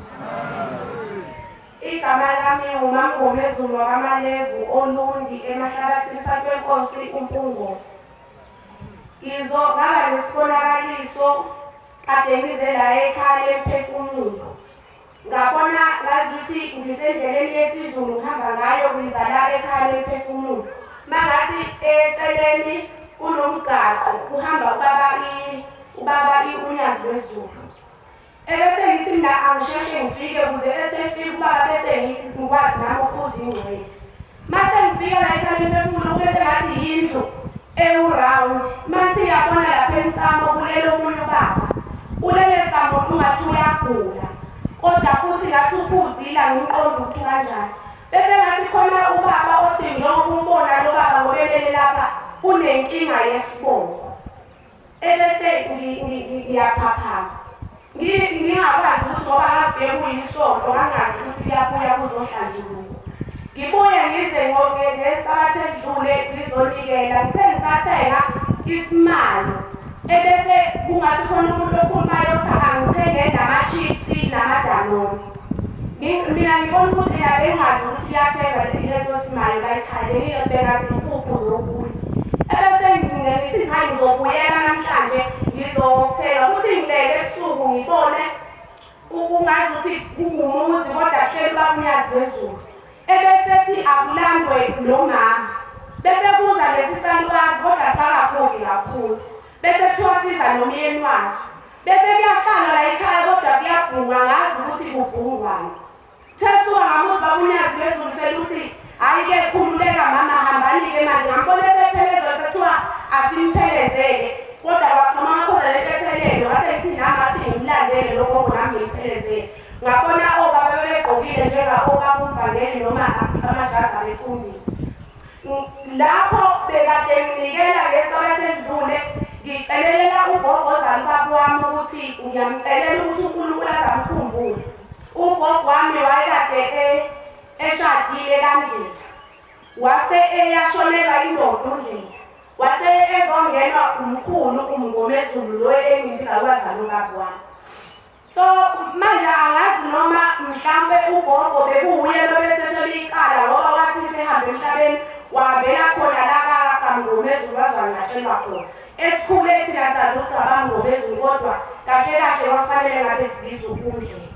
igama lami uMangomezulu wakaMalevu Olundi emahlabathini phansi kwenkosi uMpungosi ngizongaba nesibonakaliso kade ngize la ekhaya eMphefumulo ngabona ngazi ukuthi ngisendleleni yesiZulu ngihamba ngayo ngiza la ekhaya eMphefumulo mangathi eceleni kunomgaqo uhamba ubaba uNyazi wezulu ebese ngithi mina angisheshe ngifike ukuze efike ubaba bese ngithi ngikwazi nami ukuphuza ingcwele mase ngifika la ekhaya eMphefumulo bese ngathi yindlu round manje ngiyabona lapha emsamo kulelo omunye ubaba ulele samo ungathi uyagula kodwa futhi ngathi uphuzila ngimqonda ukuthi kanjani bese ngathi khona ubaba othi njengoba umbona lo baba ngobelele lapha unenkinga yesibongo ebese ngiyaphaphama ngingakwazi ukuthi ngoba ngavike kuyisonto ngangazi ukuthi kuyabuya kuzohlanjuluka ngibuye ngize ngesabathe edlule ngizonikela ngithe ngisathenga isimalo ebese kungathi khona umuntu okhulumayo othi angithenge nama-chips namadanoni mina ngibona ukuthi mina bengazi ukuthi iyathenga leso simalo la ekhaya bengathi impuphu nokunye ebese ngithi hayi ngizobuyela namhlanje ngizothenga ukuthi ngilele ebusuku ngibone ungazi ukuthi kungumuzi kodwa hleli bakunyazi wezulu ebesethi akulandwe nomama bese kuza lesisalukazi kodwa sakaphoki kakhulu bese kuthiwa siza nomyeni waso bese kuyahlala la ekhaya kodwa kuyabhungwa ngazi ukuthi kubhungwani thesuka ngamuva kunyazi wezulu seluthi hayi-ke khululeka mama hambani-ke manje ngambona esephelezwa sekuthiwa asimphelezele kodwa kwaqhama amakhoza lephethelelo waselithi nami athi ngimlandele lokho nami ngimuphelezele ngabona obaba bebegqokile njengabobaba umvangeli noma amajazi abefundisi lapho bekade nginikela ngesabathe edlule ngicelelela ugogozana ubaba wami ukuthi ngiyamcelela ukuthi uNkulunkulu azamkhumbule ugogo wami wayekade eshadile kaNdlela wase eyashonelwa indoda uNdlela wase ezongenwa umkhulu uMngomezulu lo engibiza kwazalo baba wami so manje angazi noma mhlambe ugogo bekuwuye lobethethelwa iqala ngoba wathi sehambe emhlabeni wahambela khona la kaMngomezulu wazwangatshelwa khona esikhule thina sazi ukuthi abangomezulu kodwa kahle kahle wafanele ngabe sizizwe ukundlela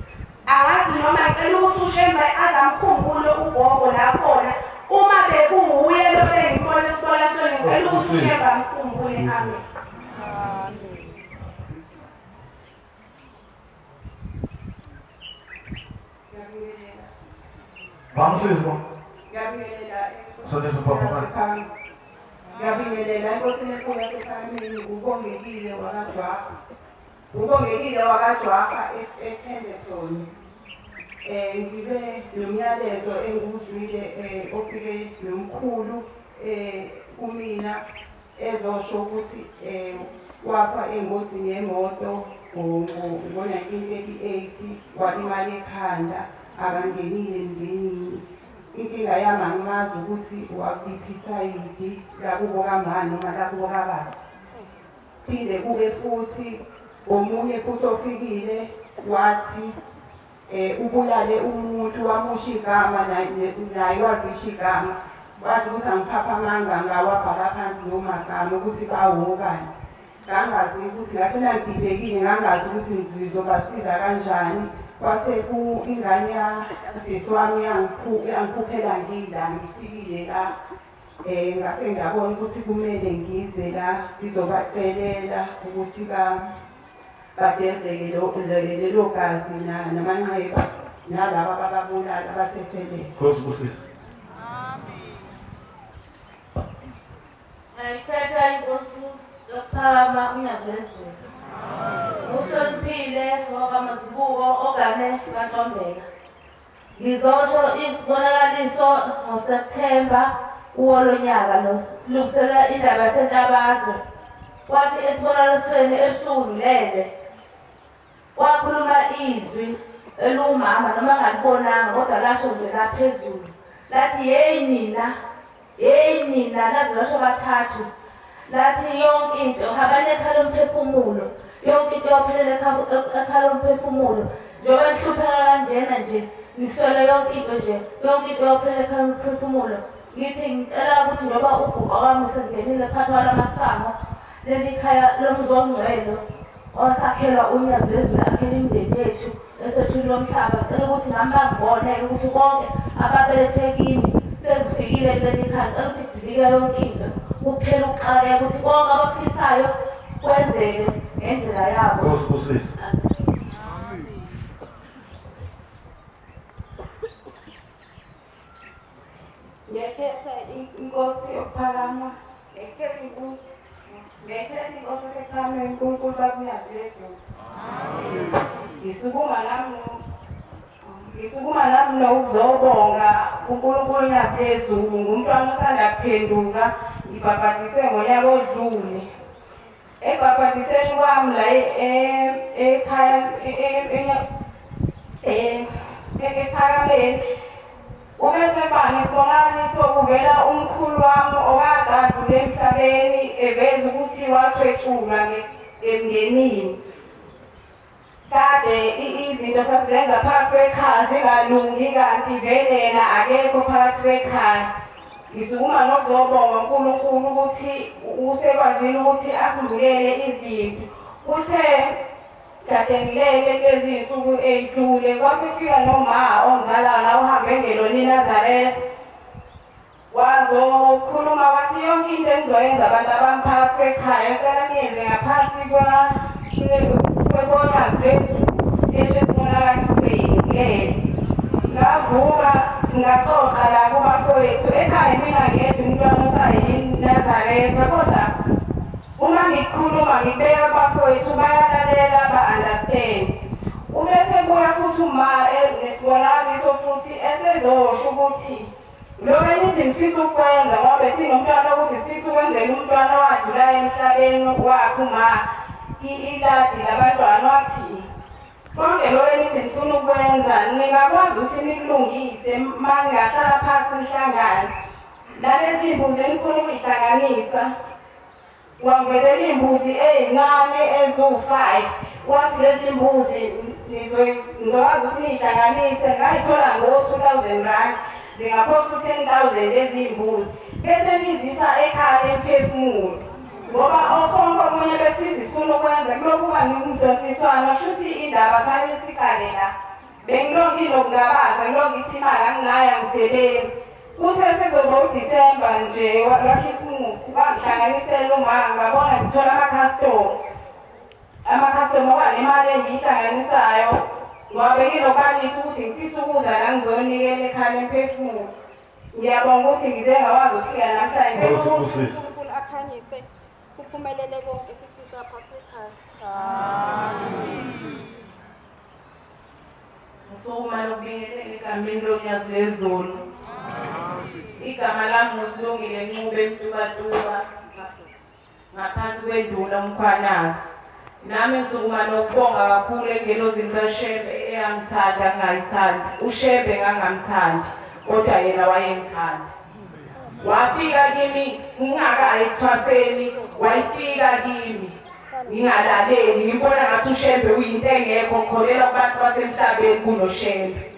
angazi noma ngicela ukuthi uShemba azamkhumbule ugogo lakhona uma bekuwuye lo bengibona esikoleni ngicela ukuthi uShemba amkhumbule. Amen. Vamos mesmo. Ngiyabingelela enkosini enkulu yaseKhameni ubongekile wakajwaha. Ubongekile wakajwaha eKendeton. Ngibe nomyalezo enguzwile ofike nomkhulu kumina ezosho ukuthi wafa engozini yemoto ngo-1938 walimala ekhanda akangenile emndenini. Inkinga yami angimazi ukuthi wakuphisa yiphi lakubo kamani noma lakubo kababa. Phinde kube futhi omunye futhi ofikile wathi ubulale umuntu wamusha igama naye wazisha igama. Wathi ukuthi angiphapha amanga ngawabhala phansi nomagama ukuthi bawobani. Ngangazi ukuthi ngathina ngididekile ngangazi ukuthi ngizobasiza kanjani. Kwase ingane yasisi wami yangikhuphela ngila ngifikile la ngase ngabona ukuthi kumele ngize la ngizobacelela ukuthi bagezeke lelo gazi namanxeba nalaba abababulala abasethelele. Ngayikhetha inkosi yokuphakama uNyandezulu. Uhloniphile ngokaMazibuko ogane kaNtombela. Ngizosho isibonakaliso ngoSepthemba kuwolonyaka lo silungisela indaba yaseNtabazwe. Kwathi esibonakalisweni ebusukulele wakhuluma izwi elumama noma ngalibonanga kodwa lasho nje laphezulu. Lathi hey nina lazi lasho kathathu. Lathi yonke into habane ekhala umphefumulo. Yonke into yaphelela ekhala umphefumulo. Njengoba nihlupheka kanjena nje niswele yonke into nje. Yonke into yaphelela ekhala umphefumulo. Ngithi ngicela ukuthi njengoba ubhuqa wami sengenile phakathi kwalamasango leli khaya lomzongcwelo osakhelwa uNyandezulu akhele imindeni yethu esethule lomhlaba. Ngicela ukuthi nami bangibone ukuthi konke ababelethe kimi sekufikile kuleli khaya. Ngicela ukuthi kudilike yonke into. Kuphela ukuxakeka ukuthi konke abafisayo kwenzeke ngendlela yabo. Ngiyakhetha inkosi yokuphakama. Ngiyakhetha inkosi yokuphakama uNkulunkulu bakuNyandezulu. Ngisukuma nami nokuzobonga uNkulunkulu uNyandezulu ngumntwana osanda kuphenduka. Ngibhabhadiswe ngonyaka odlule. Ebhabhadiseni kwami la ekhaya eKhakameni ubesebanga isibonakaliso kuvela umkhulu wami okadadule emhlabeni eveza ukuthi wathwetshulwa emndenini. Kade izinto sasizenza phakathi kwekhaya zingalungi kanti vele yena akekho phakathi kwekhaya. Ngisukuma nokuzobonga uNkulunkulu ukuthi usekwazile ukuthi akhumbulele izinto. Kuthe kade ngilele lezi zinsuku ey'dlule kwasefika noma ongizalayo la uhambe ngeloni Nazareth. Wazokhuluma wathi yonke into engizoyenza abantu abangiphakathi kwekhaya ngicela niyenze ngaphansi kweBonazethu esibonakalisweni. Ngavuka ngaxoxa la kubafowethu ekhaya mina ngedwa umntwana osayiNazaretha kodwa uma ngikhuluma ngibeka abafowethu bayalalela ba-understand. Ubese buya futhi uma nesibonakaliso futhi esezosho ukuthi lo enithi ngifisa ukwenza ngoba sinomntwana ukuthi sifisa ukwenzela umntwana owadlulayo emhlabeni wakhe uma iladi labantwana wathi konke lo enithi ngifuna ukwenza ningakwazi ukuthi nikulungise uma ningahlala phansi nihlangane. Nalezi mbuzi enifuna ukuyihlanganisa wangivezela iy'mbuzi ey'ncane eziwu-5. Wathi lezi mbuzi ngizokwazi ukuthi niyihlanganise ngayithola ngo-2,000 rand. Zingaphosa u-10,000 eziy'mbuzi bese nizisa ekhaya emphefumulo. Ngoba okhonke omunye besizifuna ukwenza kulokhu kuba nomdonsiswano shuthi indaba khanye siqale la bengilokhu nokungabaza ngilokhu ithi imali anginayo angisebenzi kuthe sekuzoba uDisemba nje wakhisimusi bangihlanganisela umama ngabona ngithola amakhastoma kwanemali engiyihlanganisayo ngoba bengizobalisa ukuthi ngifisa ukudla la ngizonikela ekhaya emphefumulo ngiyabonga ukuthi ngize ngakwazi ukufika namhlanje uNkulunkulu akhanyise kuphumelele konke sikufisa phakathi ekhaya. Ngizokuma lokubingelela egameni loNyazi lezulu. Igama lami nguSilungile Ncube Ntubatuba ngaphansi kwenduna uMkhwanazi. Nami ngizokuma nokubonga kakhulu engelozini kaShembe eyangithanda ngayithandi. uShembe ngangamthandi kodwa yena wayengithanda. Wafika kimi ngingakayi ethwaseni, wayifika kimi ngingalaleli ngibona ngathi uShembe uyinto engekho ngikholela kubantu basemhlabeni kunoShembe.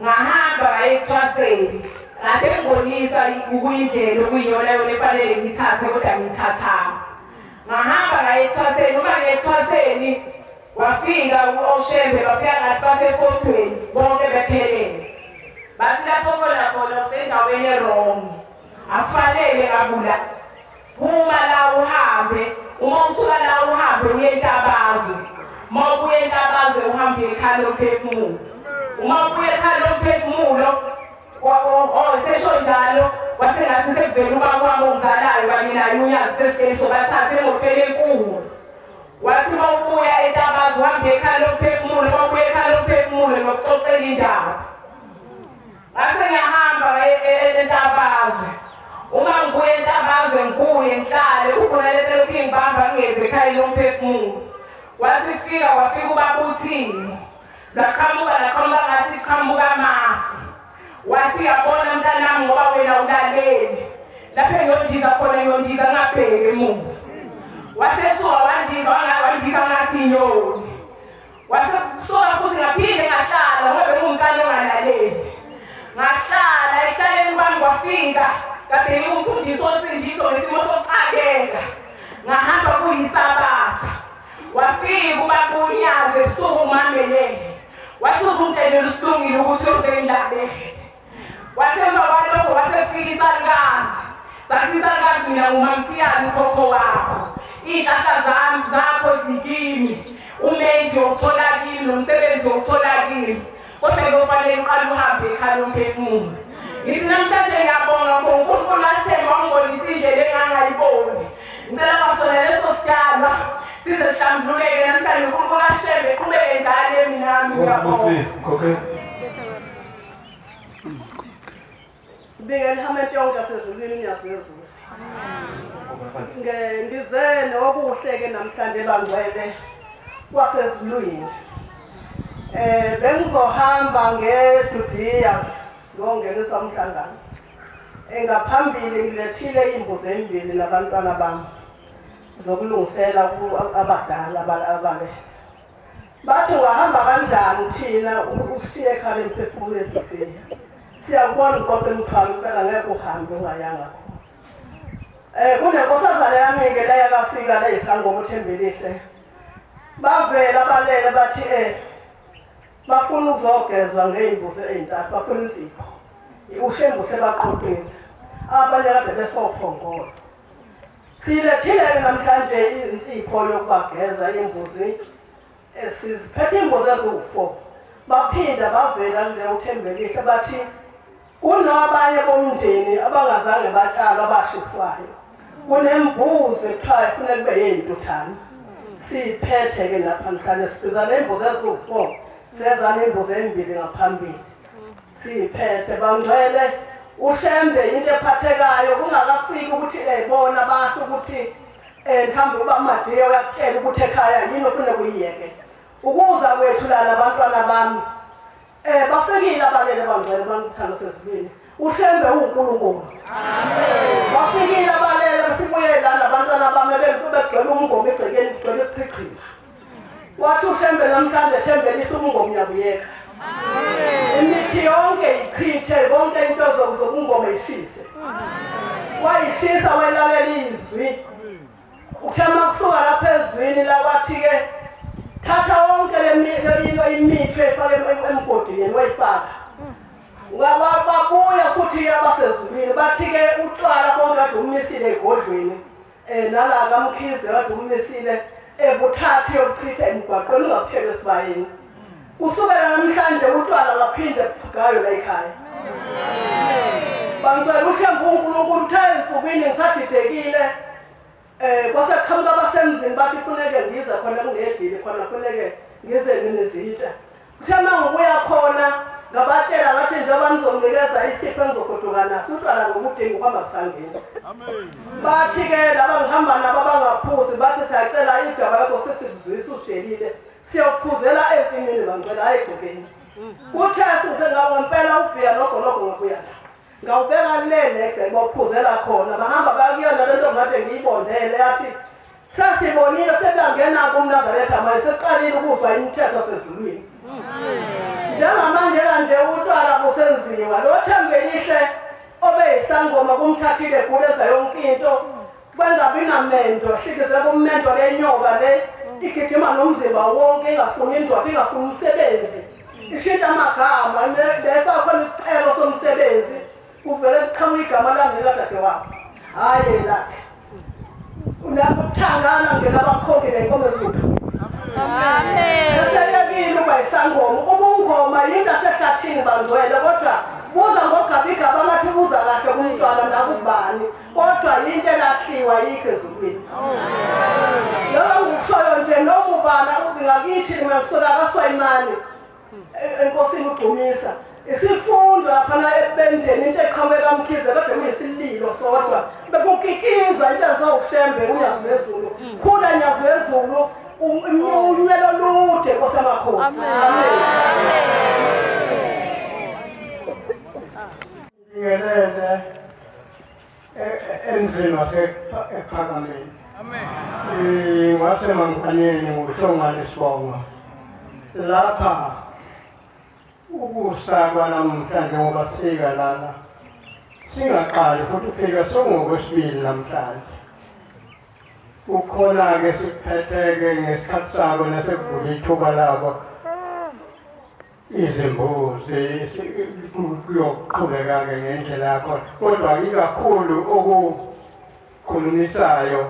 Ngahamba ngaye ethwaseni ngabe ngibonisa ukuyindlela okuyiyona yona efanele ngithathe kodwa ngithathanga. Ngahamba ngaye ethwaseni uma ngethwaseni wafika uShembe bafika ngathi basefotweni bonke bephelele. Bathi lapho khona usendaweni erong akufanele ngabula uma la uhambe uma usuka la uhambe uye eNtabazwe uma ubuye eNtabazwe uhambe ekhaya loMphefumulo uma ubuye ekhaya loMphefumulo sesho njalo wasengathi sekuvela ubaba wami ongizalayo kanye naye uNyazi sesikeso bathathe emotweni enkulu wathi uma ubuya eNtabazwe uhambe ekhaya loMphefumulo uma ubuye ekhaya loMphefumulo ngokuxoxela indaba. Ngase ngiyahamba eNtabazwe uma ngibuye eNtabazwe ngibuye ngihlale ukhona lento ngibamba ngeze ekhaya loMphefumulo. Wathi wafika ubaba uthini laqhamuka ngathi qhamuka amafu. Wathi yabona mntanami ngoba wena ulalele lapho engiyondiza khona ngiyondiza ngabheke emuva. Wasesuka wandiza ngathi inyoni. Wasesuka futhi ngaphinde ngahlala ngoba bengumntana ongalaleli. Ngahlala ekhaleni kwami kwafika kade ngumfundisi osindiso ngesimo sokuqakeka. Ngahamba kuyisabatha wafika ubaba uNyazi esuka umamelele wathi uzumtshelela uSilungile ukuthi uzendabele. Wasemva kwalokho wasefika isalukazi sathi isalukazi mina ngumamthiyani ukhokho wakho iy'hlahla zami zakho zikimi umendi wokuthola kimi nomsebenzi wokuthola kimi kodwa kuyofanele uqale uhambe ekhaya loMphefumulo. Ngithi namhlanje ngiyabonga uNkulunkulu kaShembe wangibonisa indlela engangayiboni. Ngicela kwasona leso sidalwa size sihlambululeke namhlanje uNkulunkulu kaShembe eqhubeke njalo eminami ngiyabonga. Bingeni hamente yonke asezulwini uNyazi lezulu. Ngize nokuhle-ke namhlanje bangcwele kwasezulwini. Bengizohamba ngeJudiya ngongenisa umhlangano. Ngaphambili ngilethile imbuzi ezimbili nabantwana bami zokulungisela abadala abale. Bathi ungahamba kanjani thina ushiye ekhaya loMphefumulo eJudiya. Siyakubona inkosi emthwalo impela ngeke uhambe ungayanga khona. Kunenkosazana yami-ke leyo yakafika leyisangoma uThembelihle. Bavela balele bathi bafuna ukuzogezwa ngey'mbuzi ey'ntathu bafuna insipho. uShembe usebaqoqile abanye kade besophongola. Silethile namhlanje insipho yokubageza imbuzi siziphethe imbuzi eziwu-4 baphinda bavela kule uThembelihle bathi kunabanye bomndeni abangazange batshala abashiswayo kunembuzi ekuthiwa ifuneka kube yey'ntuthane siyiphethe-ke lapha mhlanje sibiza nembuzi eziwu-4 seza nembuzi ezimbili ngaphambili siyiphethe bangcwele uShembe into ephathekayo kungakafiki ukuthi bona basho ukuthi mhlawumbe ubaMadiya uyakutshela ukuthi ekhaya yini ofuna kuyiyeke ukuza kwethu lana abantwana bami bafikile abalele bangcwele bangithanda sesibili uShembe uNkulunkulu. Amen. Bafikile abalele besibuye lana abantwana bami begcwele umngoma egcekeni kugcwele ichichima. Wathi uShembe namhlanje Thembelihle umngoma uyabuyeka. Imithi yonke ichithe konke into zokungoma ishise. Wayishisa welalela izwi. Uthema kusuka lapha ezwini la wathi-ke thatha wonke le imithi efake emgodini wayifaka babuya futhi abasezulwini bathi-ke utshwala bonke kade umisile egodlweni nala kaMkhize kade umisile buthathe yokuchitha emgwaqweni ungabuthela esibayeni kusukela namhlanje utshwala ngaphinde ngayo la ekhaya bangicela uhlamba uNkulunkulu uthe ensukwini ngisadidekile kwaseqhamuka abasemzini bathi funeke ngize khona kungedile khona funeke ngize nginizitsha uthe mangibuya khona ngabatshela ngathi njengoba nizonginikeza isipho engizogoduka naso utshwala ngokudinga ukuhamba kusangeni bathi-ke laba ngihamba nabo abangaphuzi bathi siyacela idaba lakho sesizwisa ujelile siyophuzela ensimini bangicela hayi egcekeni kuthe ngempela ubhiya nogologo ngabuya la ngawubeka lele bophuzela khona bahamba bayakuyona lento ngathi ngiyibondele yathi sasibonile sebangena kumNazaretha manje seqalile ukuzwa imithetho sezulwini njengamanje nje utshwala busenziwa lo Thembelihle obeyisangoma kumthathile kulenza yonke into kwenza binamendo hlikize kummendo lenyoka le igidima nomzimba wonke ingafuni indoda ingafuni umsebenzi ishintsha amagama ndayifaka khona isicelo somsebenzi kuvele kuqhamuka igama lami likadadewabo hayi lakhe unakuthangana ngenabakhongi nenkomo ezithu eseyekile uba isangoma ubungoma yinto asehlathini bangcwele kodwa buza ngogabigaba ngathi buza kahle kumntwana nakubani kodwa yinto elahliwa yikho ezulwini lokho ngikushoyo nje noma ubana ngakithi mina ngisoka kaSwayimani enkosini uDumisa isifundo laphana ebendeni into eqhamuka kaMkhize kodwa kuyisililo sodwa bekukikizwa into ezawushembe unyazi lwezulu khula nyazi lwezulu unywelo lude kosemakhosi amen ngelele enzini wasephakameni wasemangwaneni nguhlongwane sibonga lapha ukusakwa namhlanje ngoba sika lana singaqali futhi ufika songokwesibili namhlanje ukhona-ke siphethe-ke ngesikhathi sabo nasekuvula ithuba labo izimbuzi kuyoqhubeka-ke ngendlela yakhona kodwa ikakhulu okukhulumisayo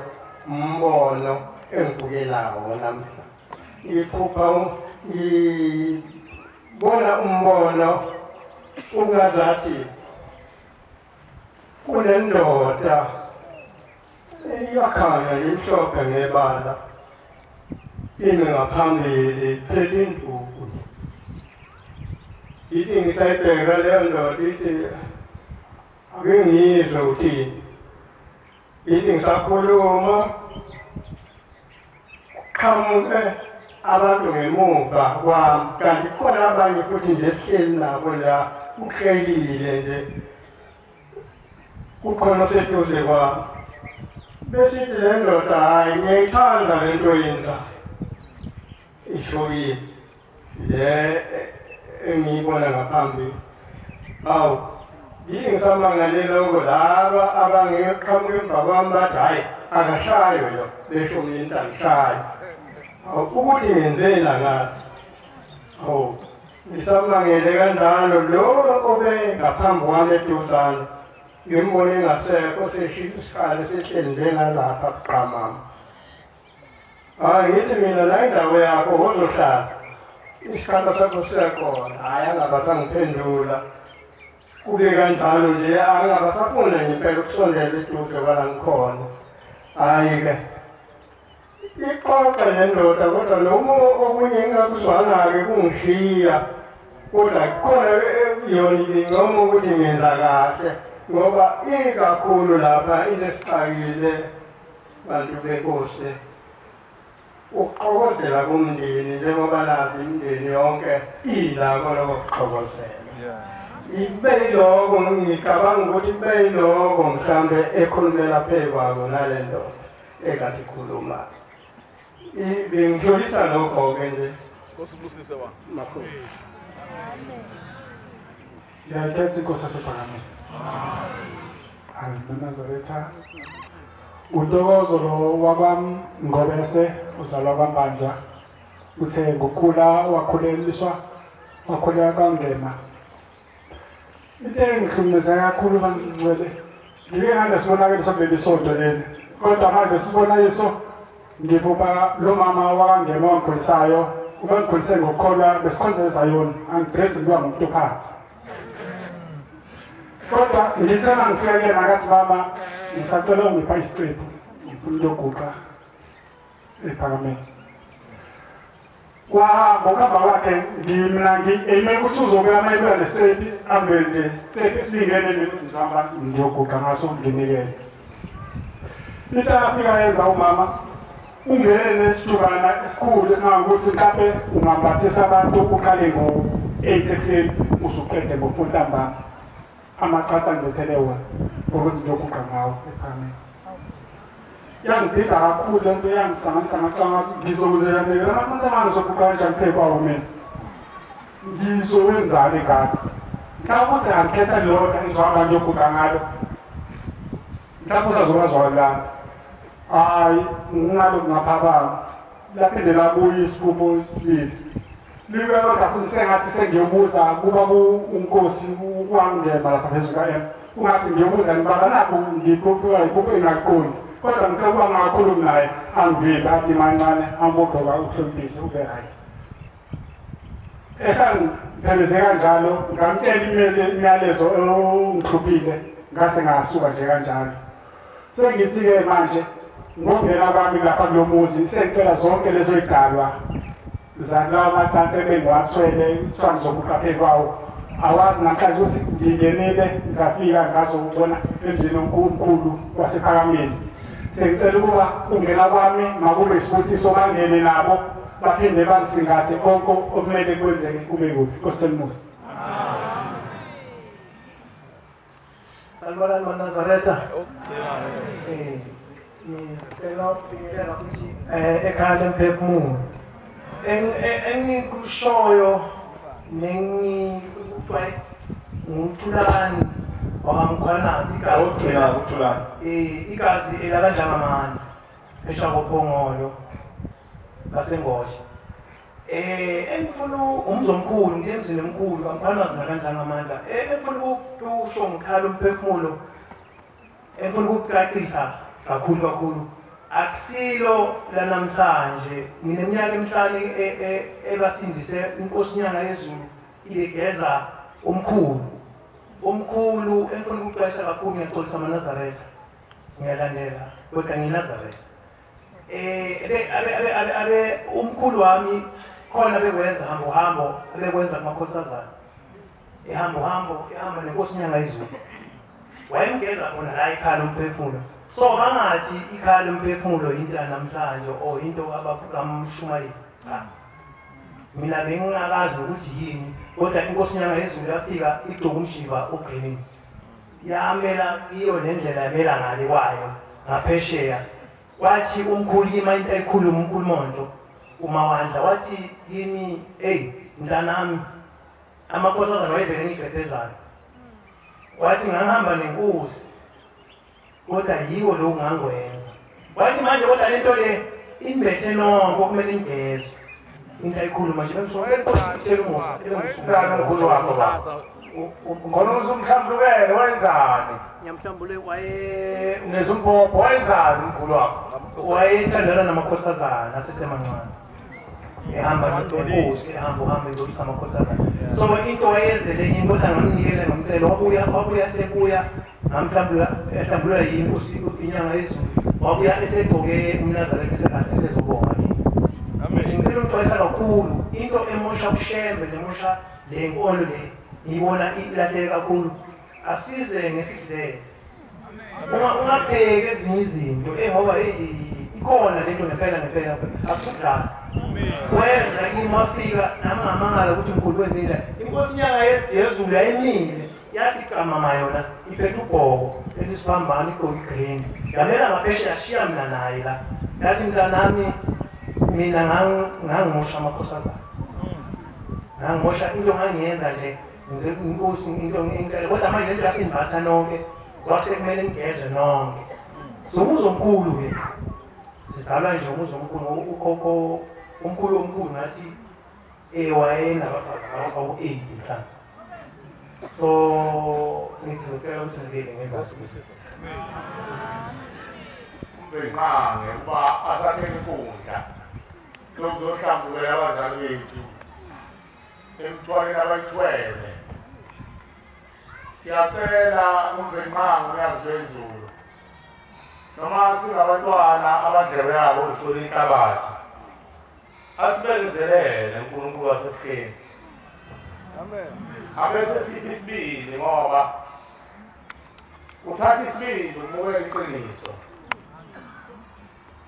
umbono engibukelawo namhla ngibona umbono ungazathi kunendoda iyakhanya imhlophe ngebala ime ngaphambili phethe induku ithi ngisayibheka leyo ndoda ithi ake ngizwe uthini ithi ngisakhuluma qhamuke abantu ngemuva kwami kanti khona abanye futhi nje esihleli nabo la uhlelile nje kukhona seduze kwami besithi le ndoda hayi ngiyayithanda le nto yenzayo ishoyile le engiyibona ngaphambili awu yini ngisamangalela uko laba abangeqhamuka emva kwami bathi hhayi akashayo yo besho mina into angishayo ukuthi ngenzeni angazi hawu ngisamangele kanjalo lo obe ngaphambi kwami eduzane ngimbone engasekho seshisa isikhala sehleli njengalapha kuqamama hayi ngithi mina la indawo yakho wozohlala isikhala sakho siyakhona hhayi angabasangiphendula kube kanjalo nje angabasafuna ngempela ukusondela eduze kwala ngikhona hhayi-ke ixoxa nendoda kodwa noma okunye engingakuzwanga-ke kungishiya kodwa kukhona yona noma ukuthi ngenza kahle ngoba ikakhulu lapha inesixakile bantu benkosi ukuxokozela kumndeni njengoba nazi imindeni yonke ilako lokuxokozela ibe yiloko ngicabanga ukuthi kube yiloko mhlawumbe ekhulumela phezu kwako nale ndoda ekade ikhuluma bengitholisa lokho-ke nje Nkosibusise wa makhosi ngiyakhetha inkosi yasephakameni noNazaretha uNtokozo lo wakwamngobese uzalwa kwaMbanja uthe ngokukhula wakhuleliswa wakhulela kaNgema. Into engihlukumeza kakhulu bangcwele ngike nganesibonakalo sokuleli sonto leli kodwa manje sibonakaliso ngibuka lo mama wakangema ongikhulisayo ubangikhulise ngokukholwa besikhonzeza yona angigresi ngiba ngumuntu phansi kodwa ngithema ngifike nakathi mama ngisacela ungipha isiqephu ngifuna ukuguqa ephakameni ngokuhamba kwakhe mina ngiyime ukuthi uzobuya amayibela nesitepi ambe nje sitepi esilingene nokuthi ngihamba ngiyoguqa ngaso nginikele into afika yenza umama ungene nesijubana esikhulu esingangokuthi mhlawumbe ungambathisa abantu uqale ngo-8 ekuseni usuqede ngo-4 ntambama amaqatha ngibethele wona ukuthi ngiyoguqa ngawo ephakameni yangidida kakhulu lento yangisanganisa ngacanga ngizokuzelanekela amancamane zoguqa kanjani phezu kwawo mina ngizowenzani ngalo mhlawumbe ukuthi angikhetha lona engizohamba ngiyoguqa ngalo mhlawumbe usazobazwalana hayi ngalo kungaphabanga laphinde labuya isibupho esibili libuya kodwa futhi sengathi sengiyobuza kuba unkosi wangema lapha phezulu ka-M ungathi ngiyobuza ngibaba nakho ngipupho engaqondi kodwa ngisekuba ngakhulumi naye angivimbi athi mancane ambogqoka uhloniphise ube right esangipheleze kanjalo ngamtshela imiyalezo ongihluphile ngase ngasuka nje kanjalo sengithi-ke manje ngokungena kwami lapha kulo muzi sengicela zonke lezo y'dalwa zalawa macansi ebengiwathwele kuthiwa ngizobuqa phezu kwawo awazi namhlanje ukuthi ngingenile ngafika ngazobona emzini omkhulu wasephakameni sengicela ukuba ungena kwami makube isibusiso bangene nabo baphinde bangisingathe konke okumele kwenzeke kube kubi Nkosi Musa. Salvador Nazaretha. Ngicela ukubingelela ukuthi ekhaya lemphefumulo engikushoyo ngumthulani wakamkhwanazi igazi elakanjangamani eshakophongolo ngasengosha engifuna umzomkhulu ngemzini emkhulu kamkhwanazi nakanjangamandla engifuna ukusho ngikhalo umphefumulo engifuna ukukucacisa kakhulu akusilo lanamhlanje ngineminyaka emihlanu ebasindise inkosinyanga yezulu ilegeza umkhulu enfuna ukuxesha kakhulu ngiyaxolisa amaNazaretha ngiyalandela kodwa ngiyinazaretha abe umkhulu wami khona bekwenza hambo abekwenza kumakhosazana ehamba nenkosinyanga yezulu wayemgeza khona la ekhaya lomphefumulo so bangathi ikhaya lomphefumulo into yanamhlanje or into abakamshumayeli mina bengingakazi ukuthi yini kodwa inkosinyanga yezulu yafika igcoka umshiva ogrinini yamela iyo nendlela yamela ngale kwayo ngaphesheya wathi umkhulu yima into eyikhuluma uNkulumonto uMawandla wathi yini mntanami amakhosazana wayevele ngigqebhezana wathi ngahamba nenkosi kodwa yiwo lo ngangwenza wathi manje kodwa lento le inibethe nonke okumele ingezwe into ayikhuluma nje bemsokutshela umusa umkhulu wakho baba ngona uzumhlambulukele wenzani ngiyamhlambule nezumbhobho wenzani umkhulu wakho wayethandana namakhosazana asesemancane ehamba nenkosi ehamba indodisa amakhosazana so into wayezele yini kodwa ngamnikele ngomcelo wabuya sebuya ngamhlambulula yinkosi inyanga yezulu wabuya esegcoke umNazaretha esekade esezobonga ngicela ukuxwayisa kakhulu into emosha ushembe nemosha le nkolo le ngiyibona ilahleke kakhulu asize ngesikuzele ungabheki ezinye izinto ngoba ikhona lento ngempela asikudala wenza imafika namamangala ukuthi mkhulu wenze njani inkosi inyanga yezulu yayinile yathi kamama yona iphethe ubhoko elisibambana igqoka igreen yamela ngapheshe yashiya mina naye la yathi mntanami mina ngangimosha amakhosazana ngangimosha into ngangiyenza nje ngize inkosi into ngicela kodwa manje lento yasiniphatha nonke kwasekumele nigeze nonke so umuzi omkhulu-ke sizalwa nje umuzi omkhulu ukhokho umkhulu ngathi wayenabafazi abawu-8 mhlawumbe. So ngizocela ukuthi ngilele ngezathu. Umbenqange uba asakhe inkundla lokuzohlambukela abazali bethu emthwaleni abayithwele. Siyacela umbenqange uyazi phezulu noma singabantwana abandlebe yabo zithola inhlabathi asibekezelele uNkulunkulu wasekuhleni. Amen. Abese siphi isibili ngoba uthatha isibili umukela iqiniso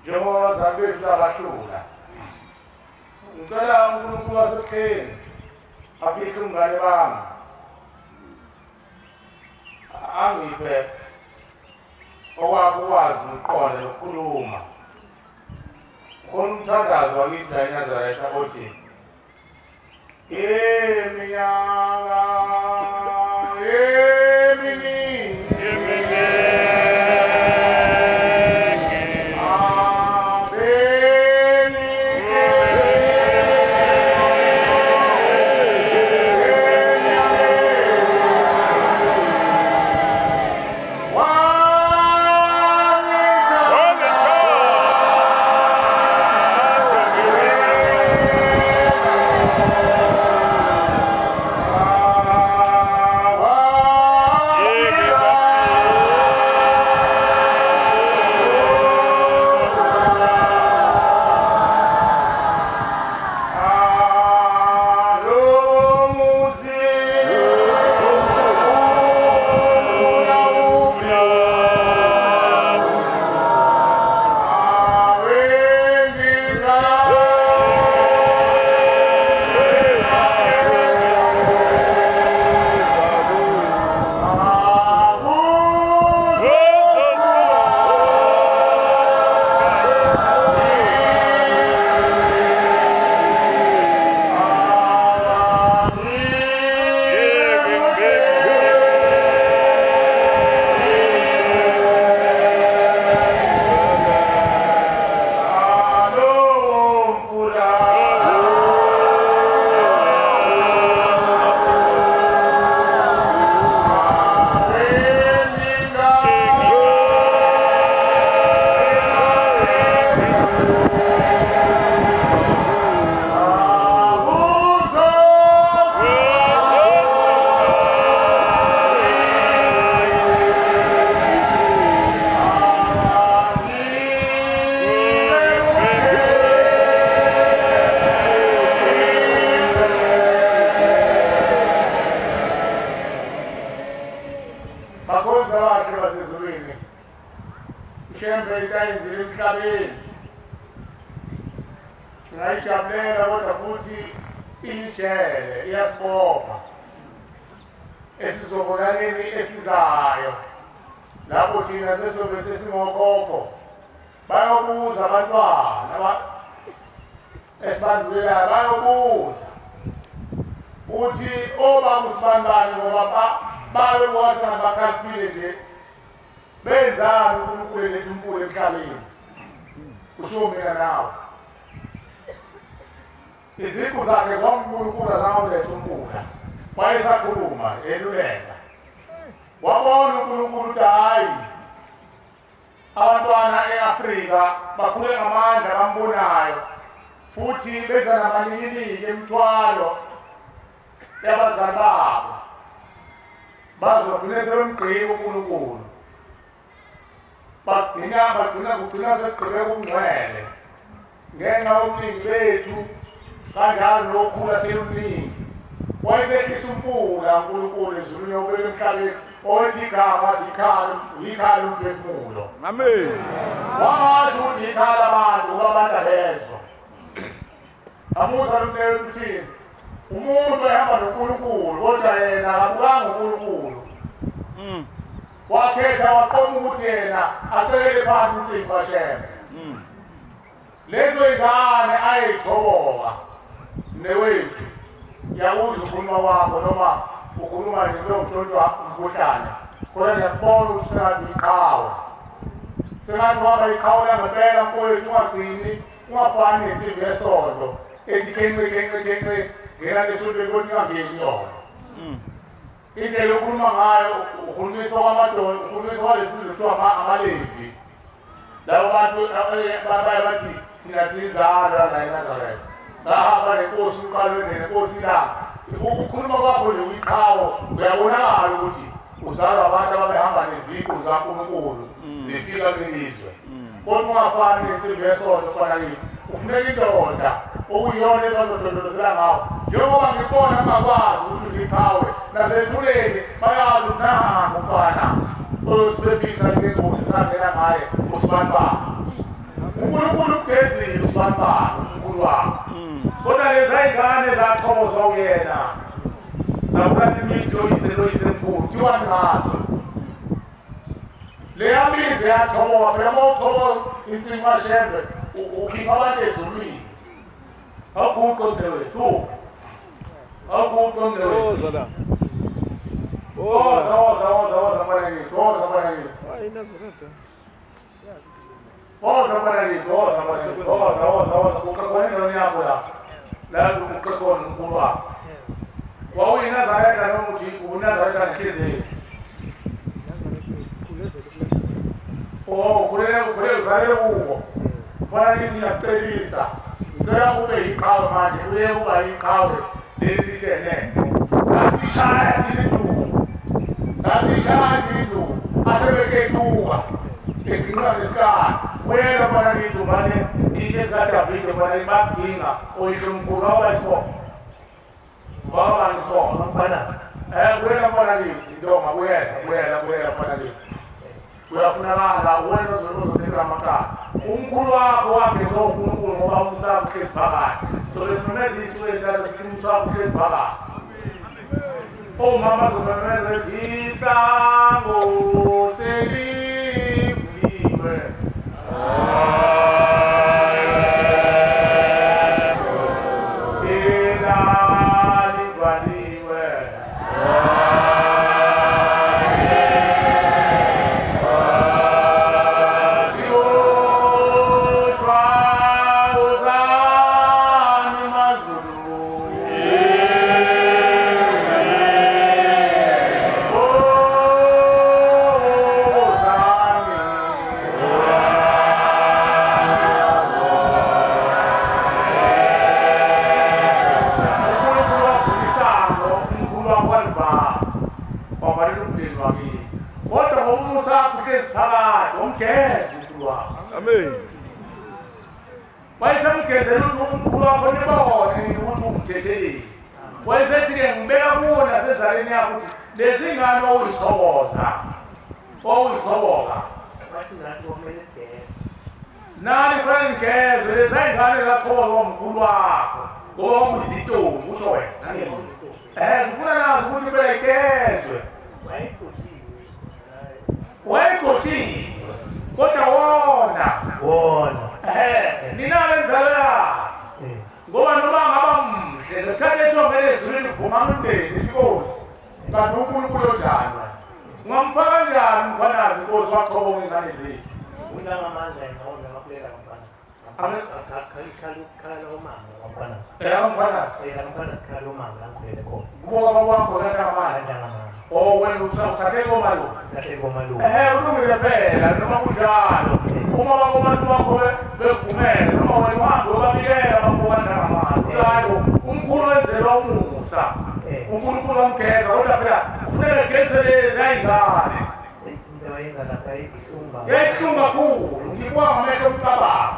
njengoba abazali bethu abahlula. Ngicela uNkulunkulu wasekuhleni afihle umngane bami angiphe okwazi ukuqonda nokukhuluma khona umthandazo wakithi la eNazaretha othi eminyaka singayijabulela kodwa futhi iyijele iyasibopha esizobolaleni esizayo lapho thina sesobe sesingokhokho bayobuza abantwana esibandulelayo bayobuza uthi obakusibandani ngoba babewasana bakhalipile nje benzani uNkulunkulu lethu umpule emhlabeni kusho mina nawe iziqu zakhe zonke uNkulunkulu azawuletha umpula wayesakhuluma eluleka wabona uNkulunkulu ukuthi hayi abantwana e-Afrika bakhule ngamandla bambonayo futhi beza namaningi emthwalo yabazali babo bazogcina sebemgqiba uNkulunkulu bagcina segqibe ukungcwele ngenxa yobuningi bethu kanjalo nokhula seluningi wayesehlisa umpula uNkulunkulu ezulwini yobeka emhlabeni othi igama athi ikhala umphefumulo. Amen. Wangasho ukuthi ikhala abantu ngoba abantu abezwa. Amusa lumele ukuthi umuntu ehamba noNkulunkulu kodwa yena akabukanga uNkulunkulu. Wakhetha waqoma ukuthi yena acelele phansi insipho kaShembe. Lezo ingane ayithoboka newethu yakuzwa ukhuluma wakho noma ukhuluma nje lokutshontshwa umkhuhlane kodwa ngiyakubona ukuthi sengathi iqhawe sengathi waba iqhawe langempela mfowethu ungagcini ungafani nensimbi yesonto ethi kence ngena lesontweni kodwa ingangeni yona. Indlela yokukhuluma ngayo ukhulumiswa kwamadoda, ukhulumiswa kwalesizwe kuthiwa amaLevi. Labo bantu bathi thina sinzalo la eNazaretha. Sahamba nenkosi uqalwe nenkosi la. Ukukhuluma kwakho nje uyiqhawo uyabonakala ukuthi uzalwa abantu abahamba neziqu zikaNkulunkulu zifika kwelizwe. Kodwa ungafani nensimbi yesonto khona kithi. Ufuneka indoda okuyiyona ezazodondolozela ngawo. Njengoba ngibona angakwazi ukuthi ngiqhawe nasethuleni bayazi ukuthi nangu umfana osibebisa ngengozi sangena ngaye usibanibani. uNkulunkulu ugezile usibanibani uNkulunkulu wakho. Kodwa leza ingane zathokozwa uyena zabulala imizi yoyisemkhulu kuthiwani ngazo. Leya mizi yathokoza phela uma uthokoza insimu kaShembe ukhipha abantu ezulwini. Awukho mnewethu. Awukho mnewethu. Oza mfana ngithi. Hayi Nazaretha. Oza mfana ngithi. Ukakhona indaweni yakho la. La ukakhona uNkulunkulu wakho. WawuyiNazaretha noma uthi uNazaretha ngenhliziyo. Khulele uzalele kuwo. Mfana ngithi ngiyakucelisa. Ngicela ube yiqhawe manje, uye uba yiqhawe leli lithene. Sasishaya thina induku. Asebeketuka. Ekinqa ngesikhathi. Uyena mfana ngithi manje into ezikaDavide mfana ibadinga oyisho omkhulu awayisibona. Baba ngisibona mfana. Kuyena mfana ngithi ndonga kuyena mfana ngithi. Uyafunakala wena ozothetha amakhala. Umkhulu wakho wagezwa uNkulunkulu ngoba umsaba uhlezi phakathi. So lesimemeza insuku endala sithi umsaba uhlezi phakathi. Omama bazomemeza bethi isango selivuliwe. Amen. Wayesemgezela ukuthi uNkulunkulu wakho nibone ukuthi umthethelile. Wayesethi-ke ngibeka kuwo nasenzaleni yakho ukuthi lezi ngane owuyithokoza. Nani kufanele nigezwe lezi ngane zathokozwa uNkulunkulu wakho. Ngoba wakuyizitombi usho wena. Zifuna nazo ukuthi phela igezwe. Wayegothiwe. Kodwa wona. Nina lenzala. Ngoba noma ngaba mhle lesikhathi ethongele ezulwini uvuma umndeni inkosi. Kanti uNkulunkulu odalwa. Ungamfaka kanjani umkhwanazi inkosi waqhobonga ingane zethu? Unamandla noma ngaphulela ngomfana. Khala umama ngomfanazi. Ngomfanazi khala umama ngaphulela khona. Ngoba wakho kanjani? Wena usathe komalume. Ulungile phela noma kunjalo. Uma bakomalume wakho bevumele noma wena uhambe ubabikela bakubandana njalo. Umkhulu wenzelwa umusa. uNkulunkulu wamgeza kodwa phela kufanele egezeleze ayingane. Into yenza lapha ihlunga. Yehlunga kakhulu ngikubanga amehlo omcabango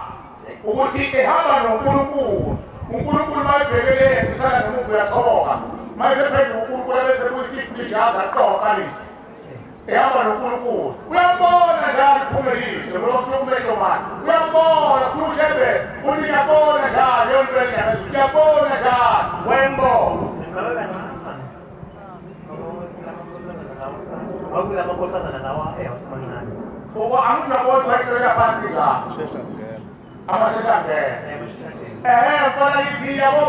ukuthi ehamba noNkulunkulu. uNkulunkulu mayibhekelele kusana nomuntu uyathoka. Mase phela uNkulunkulu bese kuyisiphi ijazi aqoqa lithi. Ehamba noNkulunkulu. Uyabona njalo iphumeliso ngoba kuthi umehlo manje. Uyabona kushebe uthi uyabona njalo yonke lenyanga. Uyabona njalo wembo. Awukula amakhosana nawa eyasemancane. Ngoba angijabona ukuthi phansi la. Amasheshangene. Mfana yithi yabo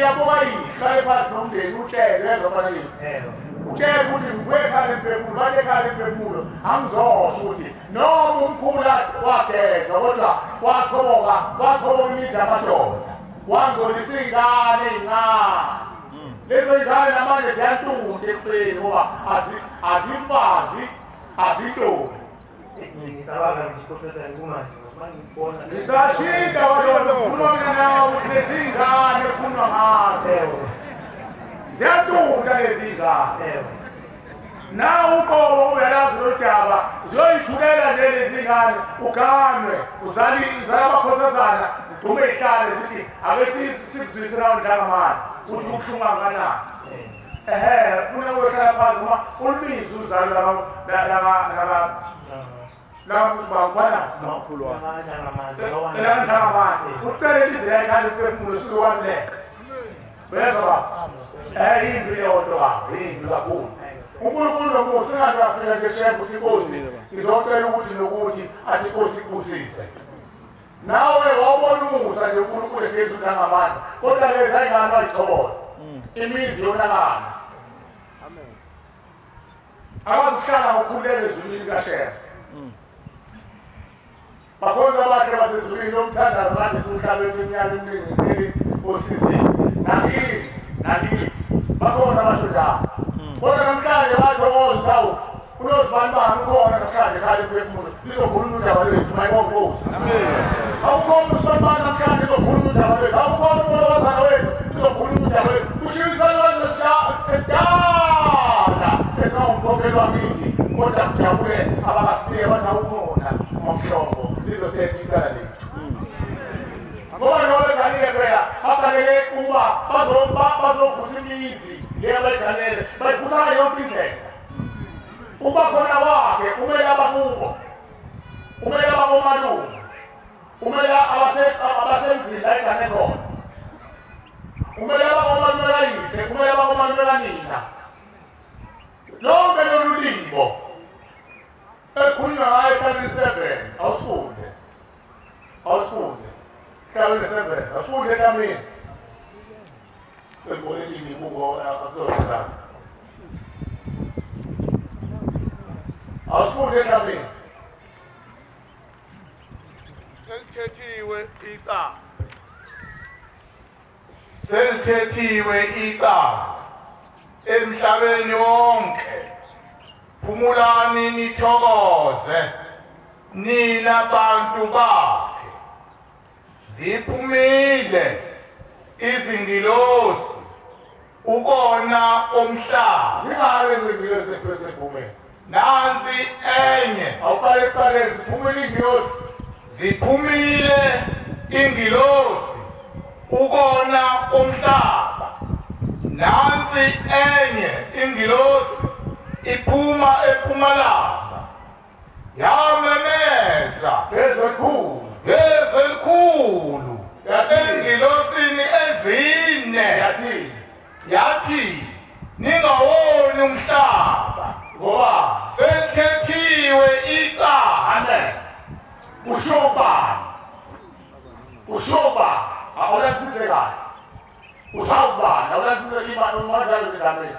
yabobayihla efasi nomndeni utshele ezofana yithi. utshela ukuthi ngibuye ekhaya emphefumulo bathi ekhaya emphefumulo angizosho ukuthi noma umkhulu wageza kodwa wathoboka imizi yamadoda wangcolisa iy'ngane ey'ncane lezo y'ngane namanje ziyantunta ekufeni ngoba azimfazi azintombi Ngisabanga nje Professor Nkumanje mangibona ngisashinda walolo khuluma mina nawe ukuthi lezi ngane ekhuluma ngazo ziyatunta lezi ngane nawe uqobo uyalazi lo daba ziyoyithulela nje lezi ngane uganwe uzala abakhosazana zigcume ihlale zithi ake sikuzwise nawo ndlangamandla uthi ubuhlungu kangakanani funa uyehlala phansi uma ulibize uzalo bangikwanasi makhulu elangamandla ucele lize la ekhaya emphefumulo sizokwanuleka bezwa baba yimbi leyo nto baba yimbi kakhulu uNkulunkulu nomusa singathi afika nje shembe ukuthi inkosi ngizocela ukuthi nokuthi athi inkosi ikubusise nawe wawubona umusa nje uNkulunkulu ephezulu ngamandla kodwa lezi ayingane wayithoboza imizi yonakala abakuhlala ngokhululeka ezulwini kaShembe bakhona abakhe basezulwini lomthandazo kade siwuhlabethi iminyaka eminingi nje osizini nakithi bakhona abashojana kodwa namhlanje bathokoza ukuthi unozibani ukhona namhlanje ekhaya emphefumulo lizokhuluma udaba lwethu mayibonge Nkosi awukhona usibani namhlanje lizokhuluma udaba lwethu awukhona umolokazana wethu lizokhuluma udaba lwethu ushiyisalwazi esidala esingawumkhokheli wakithi kodwa kujabule abakasibiye bathi awukhona umamhlongo lizothetha icala lethu ngoba nobe ganile phela akalele kuba bazovusa imizi le abayiganele bayivusa yonke indlela uba khona wakhe umele abakubo umele abakomalume umele abasemzini la igane khona umele abakomalume kayise umele abakomalume kanina lonke lolu limbo ekhulunywa ngayo ehlabeni 7 awusifunde ehlabeni 7 asifunde ekamini ebone imibuko akusona awusifunde ekamini selithethiwe icala emhlabeni wonke phumulani nithokoze nina bantu bakhe ziphumile izingilosi ukona umhlaba zingale izingilosi ephezulu nansi enye awuqale ziphumile ingilosi ziphumile ingilosi ukona umhlaba nansi enye ingilosi iphuma ePhumalanga yamemeza ngezelikhulu engilosini ezine yathi ningawoni umhlaba ngoba selithethiwe icala ushoba awulasise kahle usawubana awulasise imali umazali ngidameni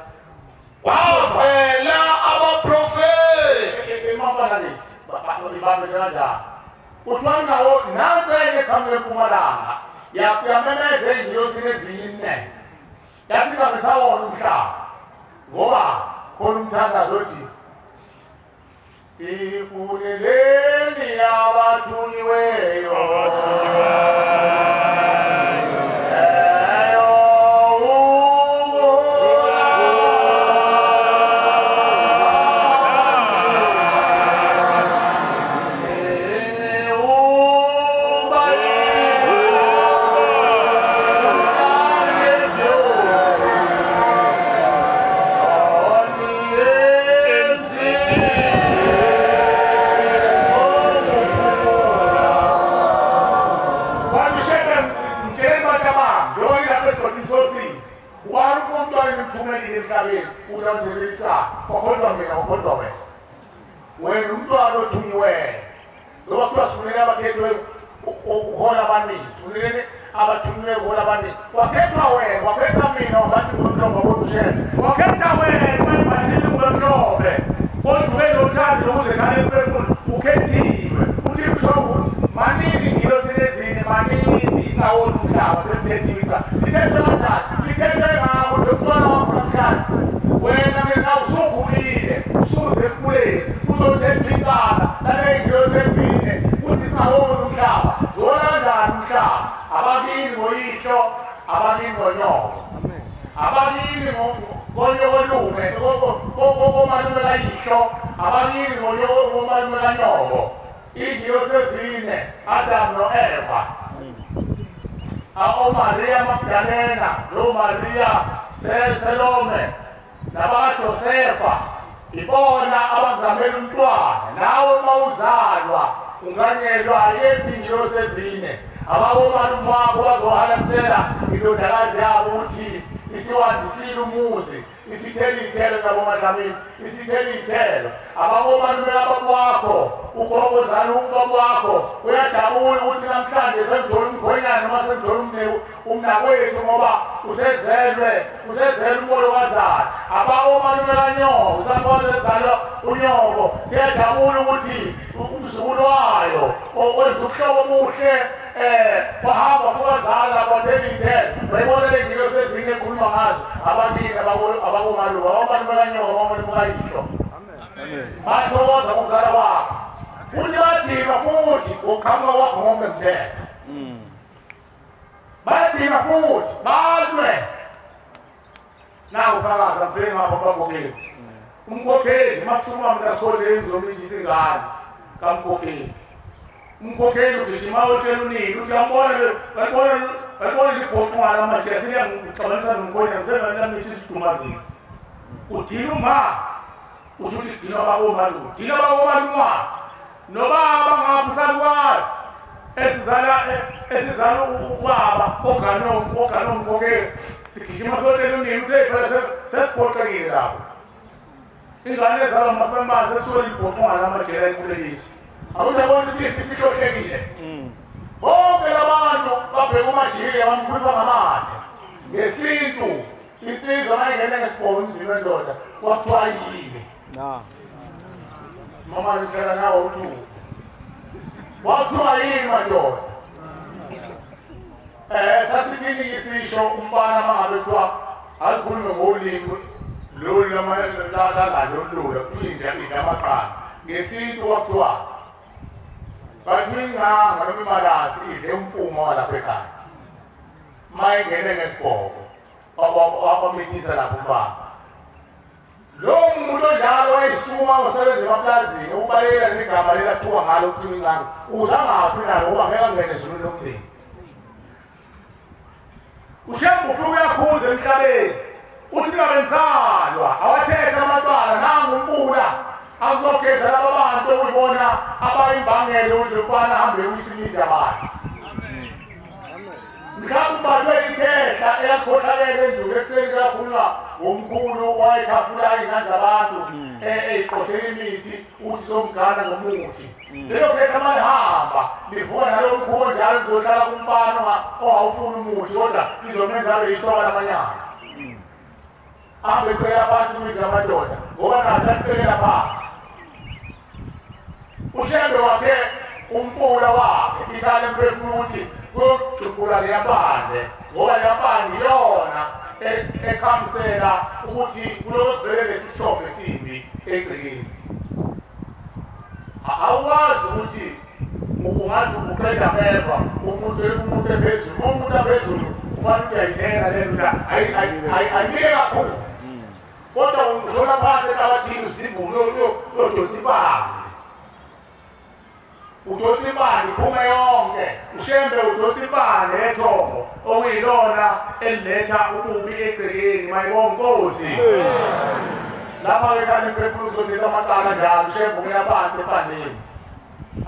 wavela abaprofeti emabana lethu ibambe kanjani uthiwa nawo nansenye khamwe eMpumalanga yamemeza ey'ngilosini ezine yathi ngamesawona umhlaba ngoba khona umthandazo othi sifuneleni abathunyiweyo wena umntwana othunyiweyo ngoba kuthiwa sifunele abakhethwe uhola abaningi sifunele abathunyiweyo uhola abaningi wakhethwa wena wakhetha mina wabathi ngomhlongo wokushela wakhetha wena umhlobe kodwa ube nothando ukuze khale emphefumulo ukhethiwe uthi mhlobo maningi ngiloselezini maningi ingawona umhlaba semthethika lithethwe kanjani lithethwe ngako lomntwana wakho namhlanje wena mina usukhulile usuze empuleni uzothetha icala laley'ngilosezine uthi singawona umhlaba zona kanjani umhlaba abakini ngoyihlo abakini ngonyoko abakini ngonyokolume komalume kayihlo abakini ngomalume kanyoko iy'ngilosezine Adam no-Eva oMaria Magdalena noMaria Selome nabakaJosefa ibona abangamela umntwana nawe mawuzalwa unganyelwa yezingilosezine abakomalume wakho bazohalanisela indodakazi yabo ukuthi isiwandisile umuzi isithele iy'thelo nabomadlamini isithele iy'thelo abakomalume kababa wakho ugogo ozala ubaba wakho uyajabula ukuthi namhlanje sengithola umkhwenyana noma sengithola umnakwethu ngoba usezelwe umolokazana abakomalume kanyoko usankoze ezalwa unyoko siyajabula ukuthi umzukulu wayo okwenza ubuhlobo obuhle wahamba ukazala kwathela iy'thelo bayibona le ngilosezine ekhuluma ngazo abakini abakomalume abakomalume kanyoko abakomalume kayihlo bathokoza ukuzala kwakho futhi badinga futhi ngokuqhamuka kwakho ngokomthetho badinga futhi balwe nawe ufakaza mbheki ngapha kwamkhokheli umkhokheli makusukuma mina sikhotheni ngizomithisa ingane kamkhokheli umkhokheli ugijima otshela unini uthi balibona libhoxwana manje siyangixabanisa nomkhonyana ngisengalamithisa idumazini udina uma usho ukuthi kudina bakomalume dina bakomalume nobaba ngapha usalukwazi esizala ubaba oganomkhokheli sigijima sotshela unini uthi phela sesiphoxekile lapho ingane ezalwa masibambanzi esuke libhoxwana amajela enkulelizwe akuzabona ukuthi isihlohlekile bonke labantu babheka umajiya bamkhuluma ngamathe ngesintu insizwa ngayingene ngesibhonzi wendoda kwakuthiwa yini mama ngihlala nawo uThuli kwakuthiwa yini madoda sasithini isisho umfana mangabe kuthiwa alikhulume ngolimi lolu lalolula kuthiwa idla amaqanda ngesintu kwakuthiwa bathiwa ingcanga noma imalasi idle umfumo walapha ekhaya mayingene ngesibhoko wabamithisa lapho ubaba lowo muntu onjalo wayisuma usebenza emaplazini ukubalekela negama lelathiwa ngalo kuthiwa ingcanga uzangaphi nalo ngoba ngeke angene ezulwini lomndeni ushembe ufike uyakhuza emhlabeni uthi ngabe ngisalwa awathethe amacala nangu umfula azogeza laba bantu okuyibona abayimbangele ukuthi umfana ahambe uyisimizi yabantu mhlawumbe ubathwe ikhehla eyakhohlakele enduku ekuseni kakhulunywa ngomkhulu wayekhafula iy'ngane zabantu ey'qothela imithi uthi zomgana ngomuthi lelo khehla malihamba livuka nalowo mkhubo njalo lizohlala kumfana ongawufuni umuthi kodwa lizomenza abe yisoka lamanyana ahambe ecela phansi imizi yamadoda ngoba nathi acelela phansi ushembe wakhe umfula wakhe ikhala emphefumulo ukuthi kuyojuqula leyapande ngoba leyapande iyona ekhamisela ukuthi kulokuvele lesisithombe esimbi egcekeni awukwazi ukuthi ungathi uqeda ameva umuntu ephezulu umuntu aphezulu kufanele ukuthi uyayithenga lento ukuthi ayinike kakhulu kodwa ungizona phansi etabathini uzibulo uyodonsa ibanga udonsa ibanga iphume yonke ushembe udonsa ibanga ethongo okuyilona eliletha ububi egcekeni mayibonke Nkosi lapha-ke khani imphefumulo uzothetha amacala njalo ushembe ukuya phansi ebandeni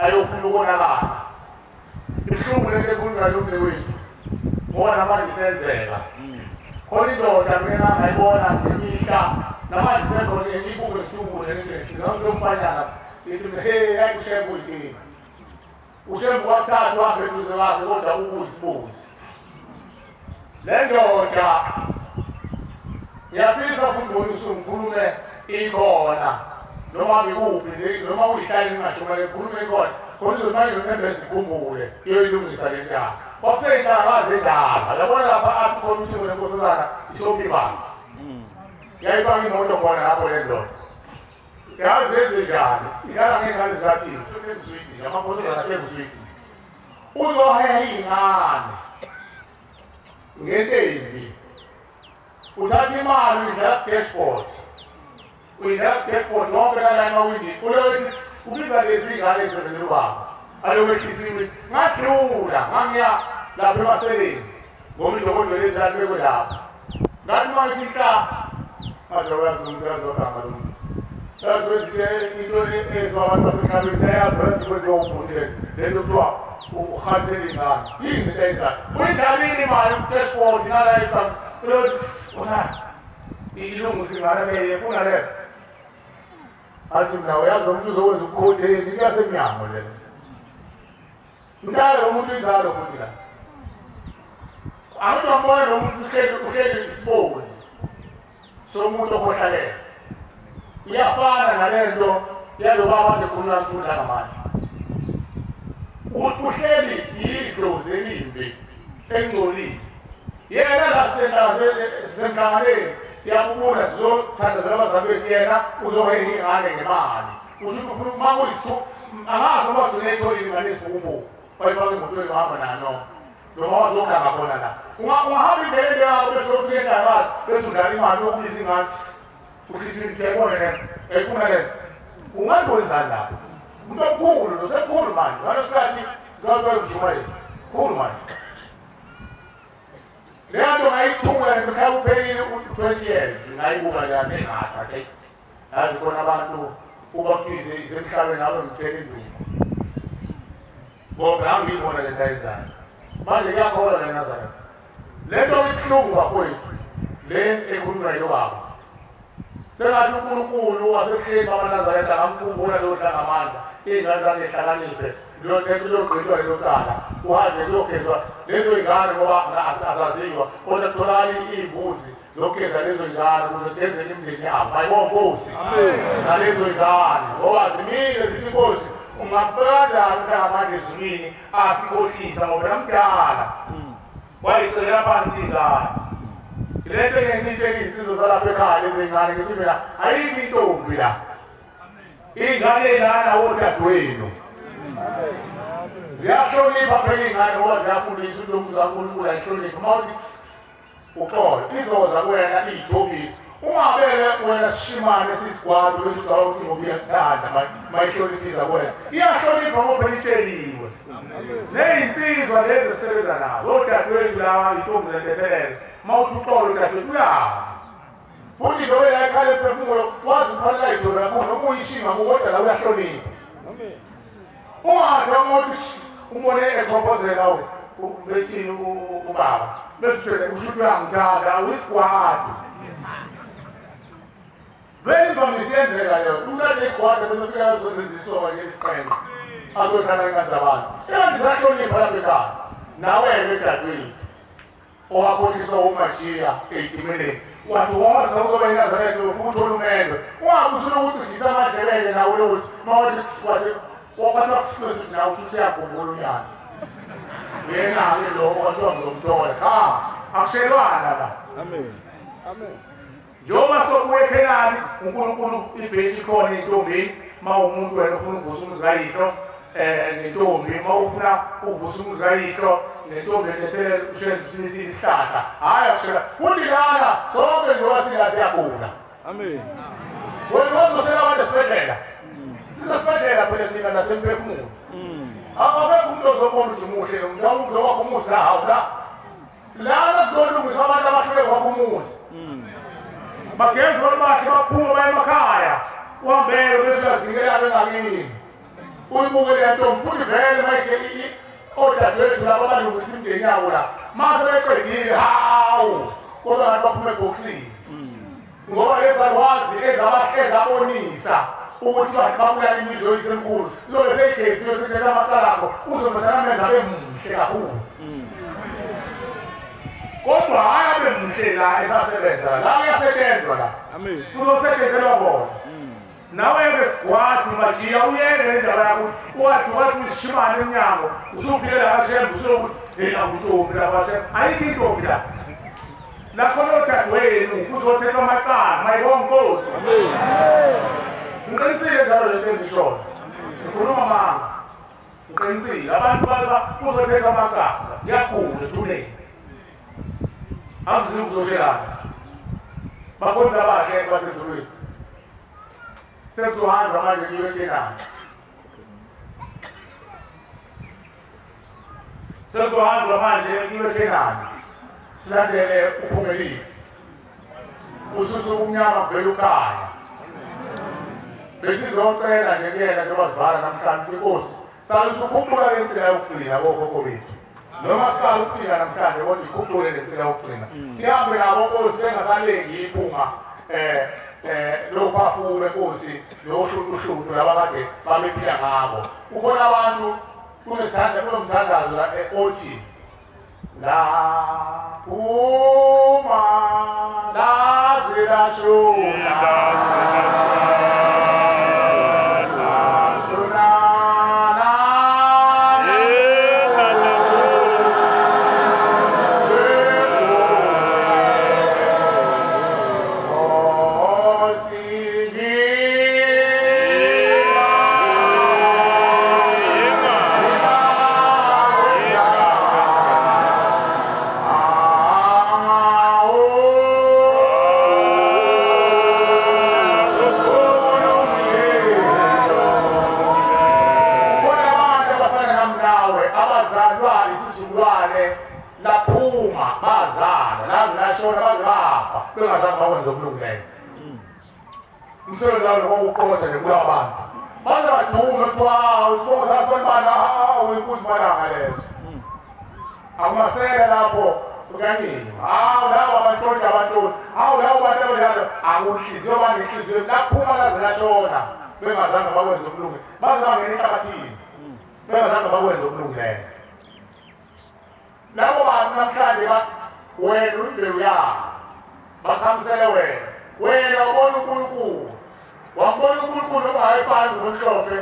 ayofuna ukonakala ibuhlungu lento ekhulunywa lomne wethu ngoba namanje isenzeka khona indoda mina ngayibona ngemihla namanje sekhona ibuke ngithungule ngizompanyana lithi hey ayikushembe uyinkinga ushembe wathatha uhambe eduze kwakhe kodwa ukuyisibuzi le ndoda ngiyafisa ukundonisa ngikhulume ikhona noma bikuphi noma uyihlale ngashumele khuluma ikhona khona izomanje unembe sikhumbule iyoyilungisa le ntaba kwakuseyinhlakazi endaba yabona lapha athi khona umthingo nenkosazana isopibanga yayibanga imoto khona lapho le ndoda yazi yenze njani ihlala ngey'ngane zikathini ebuswiti amankosazana athe ebuswiti uzoheha iy'ngane ngento embi uthatha imali uyidlala ku-dashboard uyidlala ku-dashboard wonke lalani mawindi ulowethi ubiza lezi iy'ngane ezisebenzela ubaba alowehlisiwe ngadlula ngangiya lapho emaseleni ngoba idokodo lezi lalibekwe lapho ngathi mayithi nhla ngathi uyazi umuntu yazoganga lo muntu yazi kwezinto into eyenziwa abantu basemhlabeni seyazi kwenziwa umuntu lento kuthiwa uhanisele iy'ngane yini into eyenzayo uyidlalile imali ku-dashboard ngalayika ulowethi usana ilungisa ingane yefuna leyo athi mna uyazi umuntu uzokwenza ukukhotheni kuyasemnyango lelo mntala umuntu inzalo futhi la abantu bambona lo muntu uhleli expose somuntu okhohlalele iyafana nalento yalo baba ngikhuluma ngikudla ngamanje uhleli yidlozi elimbi engcolile yena lasemhlanganeni siyabubula sizothandazela abazali bethu yena uzoheha ingane ngemali uma kuyisithu angazi noma ugcine etholile ingane esibubuku wayifaka emotweni wahamba nano noma wazokhanga khona la ungahamba indlela endeyako bese uyofika endakazi bese udlala imali yokubiza ingane uhlisa imithekone lena efuna lena ungandwenzani lapho umuntu omkhulu nosemkhulu manje ngaleso sikhathi zazayojumayeli khulu manje leyo nto ngayithula mhlawumbe uphelile 20 years ngayibuka leya nengatha ke yazi khona abantu uba kuthize isemhlabeni abe ngithela indumo ngoba angiyibona le nto ayenzayo manje kuyakhona le Nazareth le nto ibuhlungu kakhwethu le ekhulunywa yilo baba sengathi uNkulunkulu wasehleli bamaNazaretha angamkhumbula lo dla ngamandla iy'ngane zake zihlakaniphe liyogqitshwa lelo cala uhambe kuyogezwa lezo y'ngane ngoba azaziwa kodwa kutholakala iy'mbuzi zokugeza lezo y'ngane ukuze kugezele imindeni yabo ayibona Nkosi nalezo y'ngane ngoba zimile zithi Nkosi ungabekandani mhlangamanje ezulwini asikhohlisa ngoba namdala wayicelela phansi iy'ngane lento ngentshela iy'nsizwa zalapha ekhaya lezi y'ngane ngithi mina ayikho intombi la iy'ngane ey'lana wodadewenu ziyahlonipha phela iy'ngane ngoba ziyafundisa ulungu zaNkulunkulu ayihloniphe uma uthi uxolo izoza kuwena iy'thobile ungabeke wena sishimane sisigwado bese ucala ukuthi ngoba iyakuthanda mayihloniphiza kuwena iyahlonipha ngoba phela itsheliwe ney'nsizwa lezi esisebenza nazo odadewethu lawa iy'ntombi zentethelele uma uthi uxolo dadewethu uyahamba futhi into la ekhaya ephefumulo wazi ukuphalela iy'thobe kakhulu noma uyishinga kodwa la uyahlonipha ungathi wamothi umone ekhompozela bethini ubaba bese uthele usho ukuthi uyangithanda uyisigwado vele imvamisa iyenzeka leyo umuntu ade isigwado bese ufika azozenziswa-ke isiqembu azothanda ingane zabantu engisahlonipha lapha ekhaya nawe-ke dadewethu owakhohliswa umajiya ey'timeleni wathi woza uzoba iNazaretha ufuna uthole umendo ungabe usula ukuthi udlisa amadlelele nawe lokuthi uma wathi wakathiwa kusihlezi ukuthi nawe usho usuyakhumbula unyazi yena-ke lo kwathiwa ngizomthola cha akushelwana la njengoba sokubuya eKhenani uNkulunkulu ibhethi ikhona ey'ntombini uma umuntu wena ufuna ukuvusa umuzi kayihlo nentombi uma ufuna ukuvusa umuzi kayihlo nentombi elethelele ushele usinisile isihlahla hhayi akushela futhi lana sonke njengoba siyagula wena wazosela abantu esibhedlela sisesibhedlela phela thina nasemphefumulo akabekho umuntu ozobona ukuthi muhle umuntu uzokwakha umuzi la hawu la lana kuzolungiswa abantu abahluleke kwakha umuzi bagezi babahle baphuma baye emakhaya uhambele bese uyazinikela bengakini uyibuke le ntombi futhi vele mayike odadewethu laba balungisa imindeni yabo la mase beqedile hawu kodwa ngathi baphume ebhokisini ngoba lezalwazi ezabonisa ukuthi babulala imizwa eyisemkhulu izobe seyigeziwe sethela amacala akho uzobe selameza abe muhle kakhulu kodwa hhayi abe muhle la esasebenza la uyasetshenzwa la kuzosetshenzela bona nawe ngesigwadi majiya uyeke le ndaba yakho wathi usishimane emnyango usufike la kashembe usokuthi hey awuntombi la kashembe ayikho intombi la nakhona udadewenu kuzothethwa amacala mayibonke Nkosi ngiqinisile njalo lento engishoyo ngikhuluma manga ngiqinisile abantu kuzothethwa amacala ngiyakhula ethuleni akuzizi ukuzoshelana bakhonza abahle basezulwini sekuzohamba manje kiyo eKenani sekuzohamba manje kiyo eKenani silandele uphumelile ususu kumnyama vele ukhaya besizocela nje kuyena njengoba sivala namhlanje Inkosi salusukhuphula lensika yokugcina kokhokho bethu noma siqala ukufika namhlanje kodwa ikhuphule lensika yokugcina sihambe nabo Nkosi bengasalengi iphunga lo bafume Nkosi lo hluhluhlu laba kade babephila ngabo ukhona abantu kunomthandazo la othi la uma la zilashuna umsebenzi walo ngokuqotha nekuya abantu manje badume kuthiwa usibongo sasibona uyinkuzi malanga lezo akumasela lapho ukanyini labo abantshontsha abantshontsha labo bantu abanjalo akuhliziyo banenhliziyo laphuma laze lashona bengazange bakwenze ukulunga baze bangena enhlabathini bengazange bakwenze ukulungileyo labo bantu namhlanje bathi wena uyimbewu yabo bakhamisele wena ubona uNkulunkulu wambona uNkulunkulu noma hayifani ngomhlophe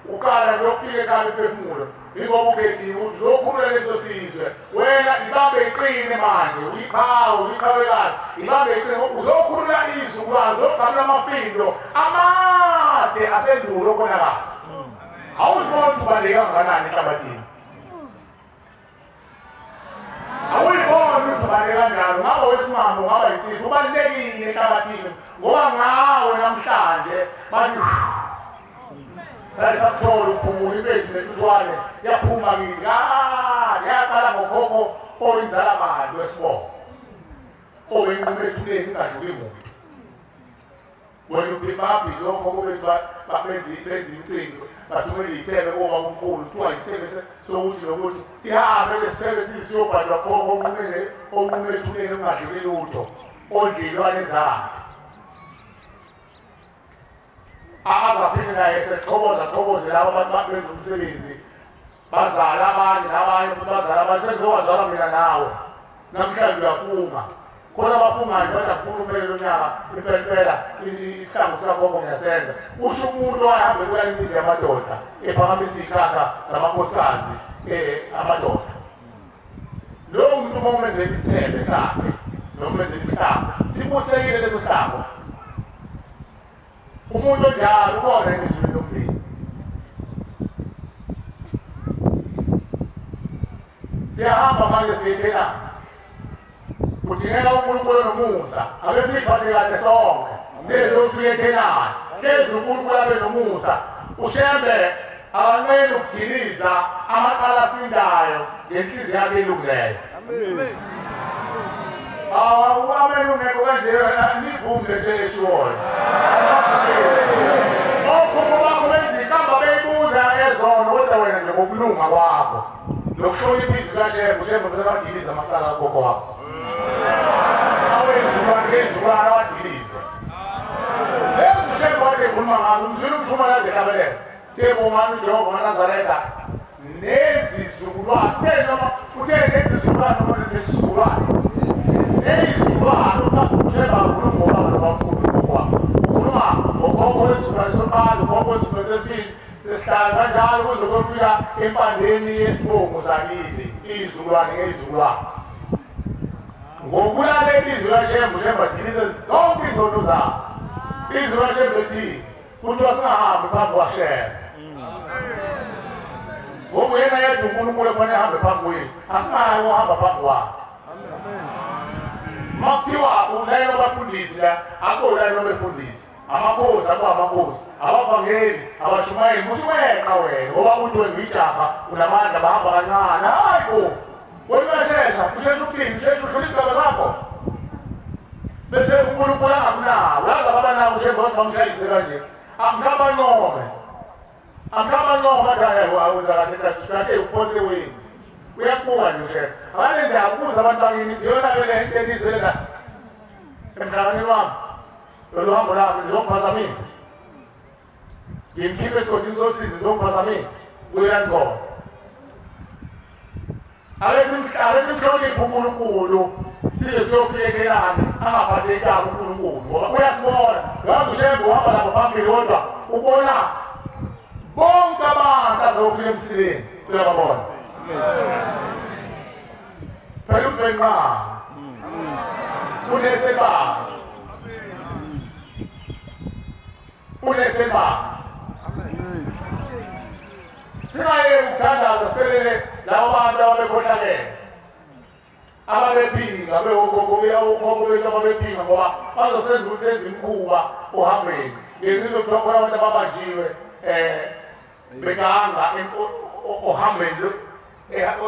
ukala lokufika ekhaya ephefumulo ingoba ukhethiwe ukuthi uzokhulula leso sizwe wena ibambe iqine manje uyiqhawe kahle ibambe iqine uzokhulula izukulwane uzogqamula amafindo amade asendulo khona kahle awuzibona ukuthi ubaleka kangakanani enhlabathini awuyibona ukuthi ubaleka kanjani ngaba wesimamo ngaba yisizwe ubalulekile enhlabathini ngoba ngawe namhlanje bathi sayisathola uphumula ibethu nethuthwane yaphuma kithi yaqala ngokhokho oyinzala mali wesibongo owenqumo ethuleni ingadluli muntu wena ubhibhabhizi okhokho bethu benza imicimbi bathumele iy'thebe koma kumkhulu kuthiwa isithebe sokuthi nokuthi sihambe lesithebe siyobhadwa khokho onqumo ethuleni ungadluli lutho ondlilwane zakhe azaphinde naye sethokoze labo abantu benza umsebenzi bazala abanye nabanye futhi bazala abanye sengizowazala mina nawe namhlanje uyafunga khona abafungayo bathi afuna umele lonyaka impela isihlangu sikagogo ngiyasenza usho umuntu owahambe kuya imizi yamadoda ephakamisa iy'khakha zamakhosikazi amadoda lowo muntu uma umenzela isithebe sakhe noma umenzela isihlangu sibusekile leso sihlangu umuntu onjalo ukhona ezweni lomndeni siyahamba manje siyekelana kudingeka uNkulunkulu nomusa ake siyiphathe kahle sonke sizofika eKenani hlezi uNkulunkulu abe nomusa ushembe akanqeni ukudiliza amaqala asindayo ngenhliziyo yakhe elungileyo uameni ungekho kanje nivume nje eshiwoyo okhokho bakho benza inkamba beyibuza ezono kodwa wena nje ngokulunga kwakho nokuhlonipha izwi kaShembe uShembe uzabadiliza amaqala kakhokho wakho awezukulwane wadilize uShembe wade ekhuluma ngalo umzwile ukushuma kade ehlabelela tebongani uJehova kaNazaretha nezizukulwane uthe nezizukulwane noma nesizukulwane Neyizulwane uthemba uNkulunkulu ngoba ukhuluma ngogogo wesizwana sokuqala, ugogo wesizwana sesibili, sesihlala kanjalo kuze kufika empandeni yesibongo sakini, izulwane ngezulwane. Ngokulalela izwi laShembe, uShembe adilize zonke izono zakhe. Izwi laShembe lithi kuthiwa singahambi phambi kwaShembe. Ngoba yena yedwa uNkulunkulu efanele ahambe phambi kwethu, asinaye ohamba phambi kwakhe. Makuthiwa ulayini wabafundisi la, akho ulayini wabefundisi. Amakhosi akho amakhosi, abavangeli, abashumayeli, musuweqa wena ngoba uthi wena uyijaha unamandla bahamba kancane. Hayi bo, wena uyashesha, ushesha ukuthini, ushesha udlulisa izigaba zakho. Bese uNkulunkulu angakunawo, yazi abanawo uShembe wathi bamshayise kanje. Angikabancome adala awuza kahle kahle uphose wenu. Uyakubuka nje uShembe. Abanye ndiyakubuza abantu bakini ndiyona le nto enizele la. Emhlabeni wami. Lolu hambo lami lizokuphazamisa. Ngimkhiphe esigodini sosizi lizokuphazamisa. Kuyani khona. Abesimhloniphe uNkulunkulu size siyofikekelana angaphathekanga uNkulunkulu ngoba uyasibona. Yazi uShembe uhamba lapha phambili kodwa ubona bonke abantu azofika emsileni. Uyababona. Phela ubhenqa unesebazi singaye ukuthandaza sifelele labo bantu ababekhohlakele ababephinga beogogo bethu ababephinga ngoba bazosenza umsebenzi mkhuba ohambeni ngezizwe kuthiwa khona abantu ababanjiwe beganga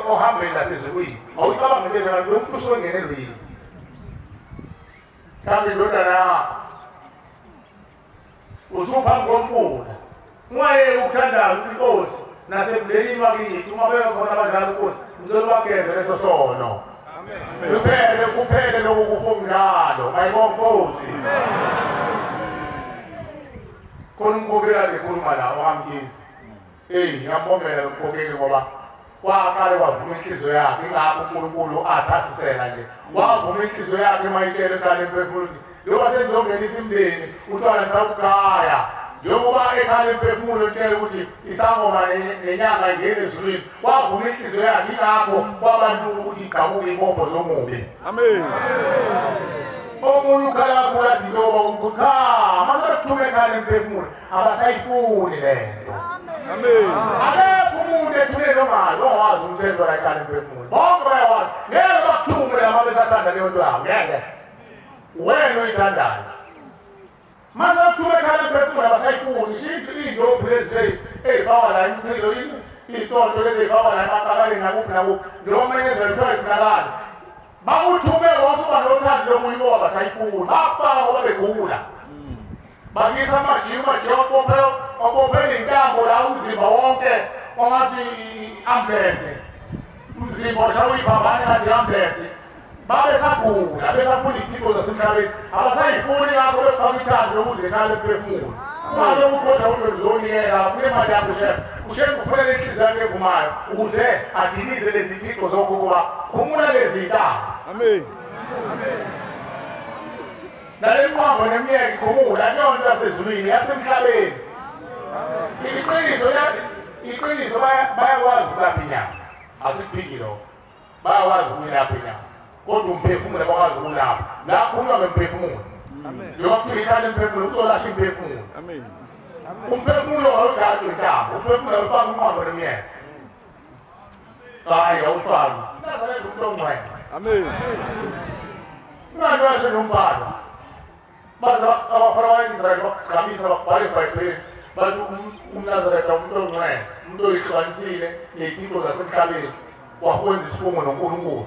ohambeni lasezulwini. Awucabanga nje njalo lo muntu usongenelwe yini. Mhlawumbe indodana yakho usuphambi komfula ungaye ukuthandaza ukuthi inkosi nasebudlelini bakithi uma bekhona abadlala inkosi ngicela ubageze leso sono. Kuphele lokhu kufungalo ayibona inkosi. Khona umkhokela ekhuluma la wamkhizi. Ngiyambongela umkhokeli ngoba waqala wavuma inhliziyo yakhe ingakho uNkulunkulu athasisela nje. Wavuma inhliziyo yakhe mayitshela ekhaya emphefumulo ukuthi njengoba sengizongenisa imndeni utshwala ngisabugaya njengoba ekhaya emphefumulo utshela ukuthi isangoma nenyanga ingene ezulwini. Wavuma inhliziyo yakhe ingakho kwabantu ukuthi igabuke impompo zomubi. Amen. Omunye ukhala kakhulu athi njengoba umkhutha masekuthuma ekhaya emphefumulo abasayifuni lento. Amen. Akekho umuntu ethulele ongazi umthetho la ekhaya emphefumulo. Bonke bayawazi. Ngeke bakuthume lama besathanda leyo nto yabo. Ngeke. Wena oyithandayo. Masekuthuma ekhaya emphefumulo abasayifuni. Shinto iy'ndophu lezi ey'fakwa la imithilo iy'thonto lezi ey'fakwa la emakakaleni nakuphi nakuphi. Njengoba menyezela kuthiwa ifunakala. Bakuthume wasuba nothando lomunye ngoba basayifuni. Bakufaka ngoba begula. Bakisa amajini obophe intambo la umzimba wonke ongathi i-ambulance. Umzimba oshawa uyibhabhane ngathi i-ambulance. Babesagula, besafuna iy'thiko zasemhlabeni. Abasayifuni ngakho befaka ithando lokuze ekhaya emphefumulo. Manje ukukhohlwa ukuthi ngizonikela kule mali yakho uShembe. uShembe kufanele inhliziyo yakhe evumayo ukuze adilize lezi thixo zokuba phumula lezi ntamo. Amen. Nale mqambo neminyaka ikhumula yonke yasezulwini yasemhlabeni. Iqiniso bayakwazi ukulapha inyama. Asiphiki lokho. Bayakwazi ukulapha inyama. Kodwa umphefumulo bakwazi ukulapha. La khuluma ngemphefumulo. Amen. Njengoba kuthiwa ikhanda emphefumulo uzolahla imphefumulo. Amen. Umphefumulo awudali intambo. Umphefumulo awufaka umqambo neminyaka. Hayi awufaki. Nazareth umuntu ongcwele. Amen. Unani wasenombhalo. Baza abafana bakwa-Israyeli bakugqamisa bakubhala eBhayibhelini bathi umNazaretha umuntu ongcwele, umuntu oyihlukanisile ney'thixo zasemhlabeni wakwenza isifungo noNkulunkulu.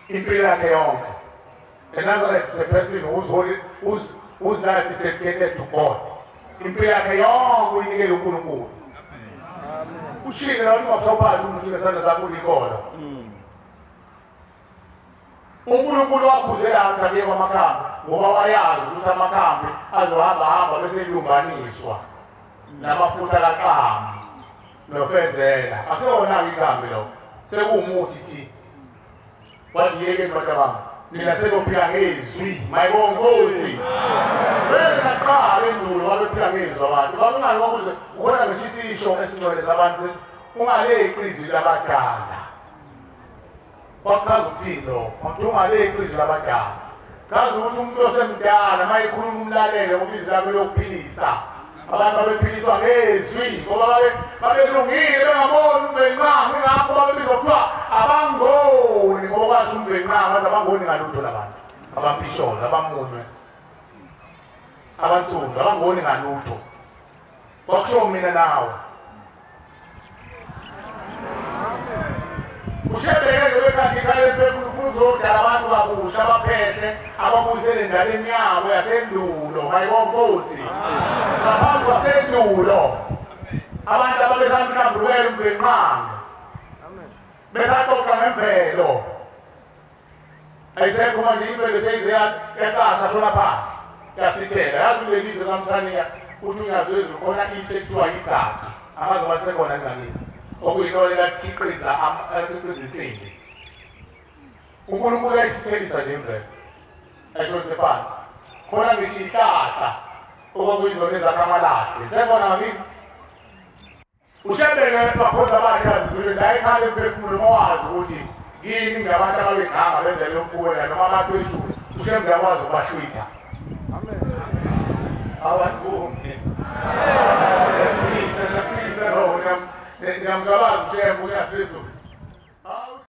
Impilo yakhe yonke. eNazareth is a person whose life is dedicated to God. Impilo yakhe yonke uyinikele uNkulunkulu. Ushike la ungasawuphathi umuntu ngesandla zakho ulikhola. uNkulunkulu wakhuzela ukuthi kwamakhambi ngoba wayazi ukuthi amakhambi azohamba bese elumbaniswa namafutha kaQhamu nofezela. Asewona ikhambi lo. sekuwumuthi thi wathi yeke ndoda bami mina sekophila ngezwi mayibongozi wena qala endulo wabephila ngezwi abantu babengani wakuze ukhona ngisho isisho esingcoleza abantu ungaleqi izwi labadala wachaza ukuthini lo wathi ungaleqi izwi labadala chaza ukuthi umuntu osemdala mayikhuluma umlalele ngoba izwi lakhe lokuphilisa abantu babephiliswa ngezwi ngoba babelungile bengaboni umbenqanga ingakho babebizwa kuthiwa abangoni ngoba kwazi umbenqanga bathi abangoni ngalutho labantu abampishoza abamunwe abansundu abangoni ngalutho kwakusho mina nawe ushebeke wekanti ikhale kuzodala abantu kabusha abaphethe ababuyisele endaweni yabo yasendulo mayibonkosi ngaphambi kwasendulo abantu ababesamhlambulwela umbenqanga besaxoxa ngemvelo ayisekho manje impilo seyizeyaqasha shona phansi yasithela yazi kulelizwe kaMthaniya uthi unyazi wezulu khona itshe ekuthiwa yigaca amazi abasekhona ngakini okuyinto lakhiqiza insimbi uNkulunkulu uyayisithelisa nje imvelo ashonise phansi khona ngisho ihlahla okwakuyizona ezakhamalahle sebona ngakini ushebeke bakhoza bakhe bazizulwe la ekhaya emphefumulo mawazi ukuthi yini ngabantu ababeganga benze lokhuya noma amathu ushebeke yakwazi ukubashwitha awavumi please no ngiyamgabaza ushebeke uyaphezulu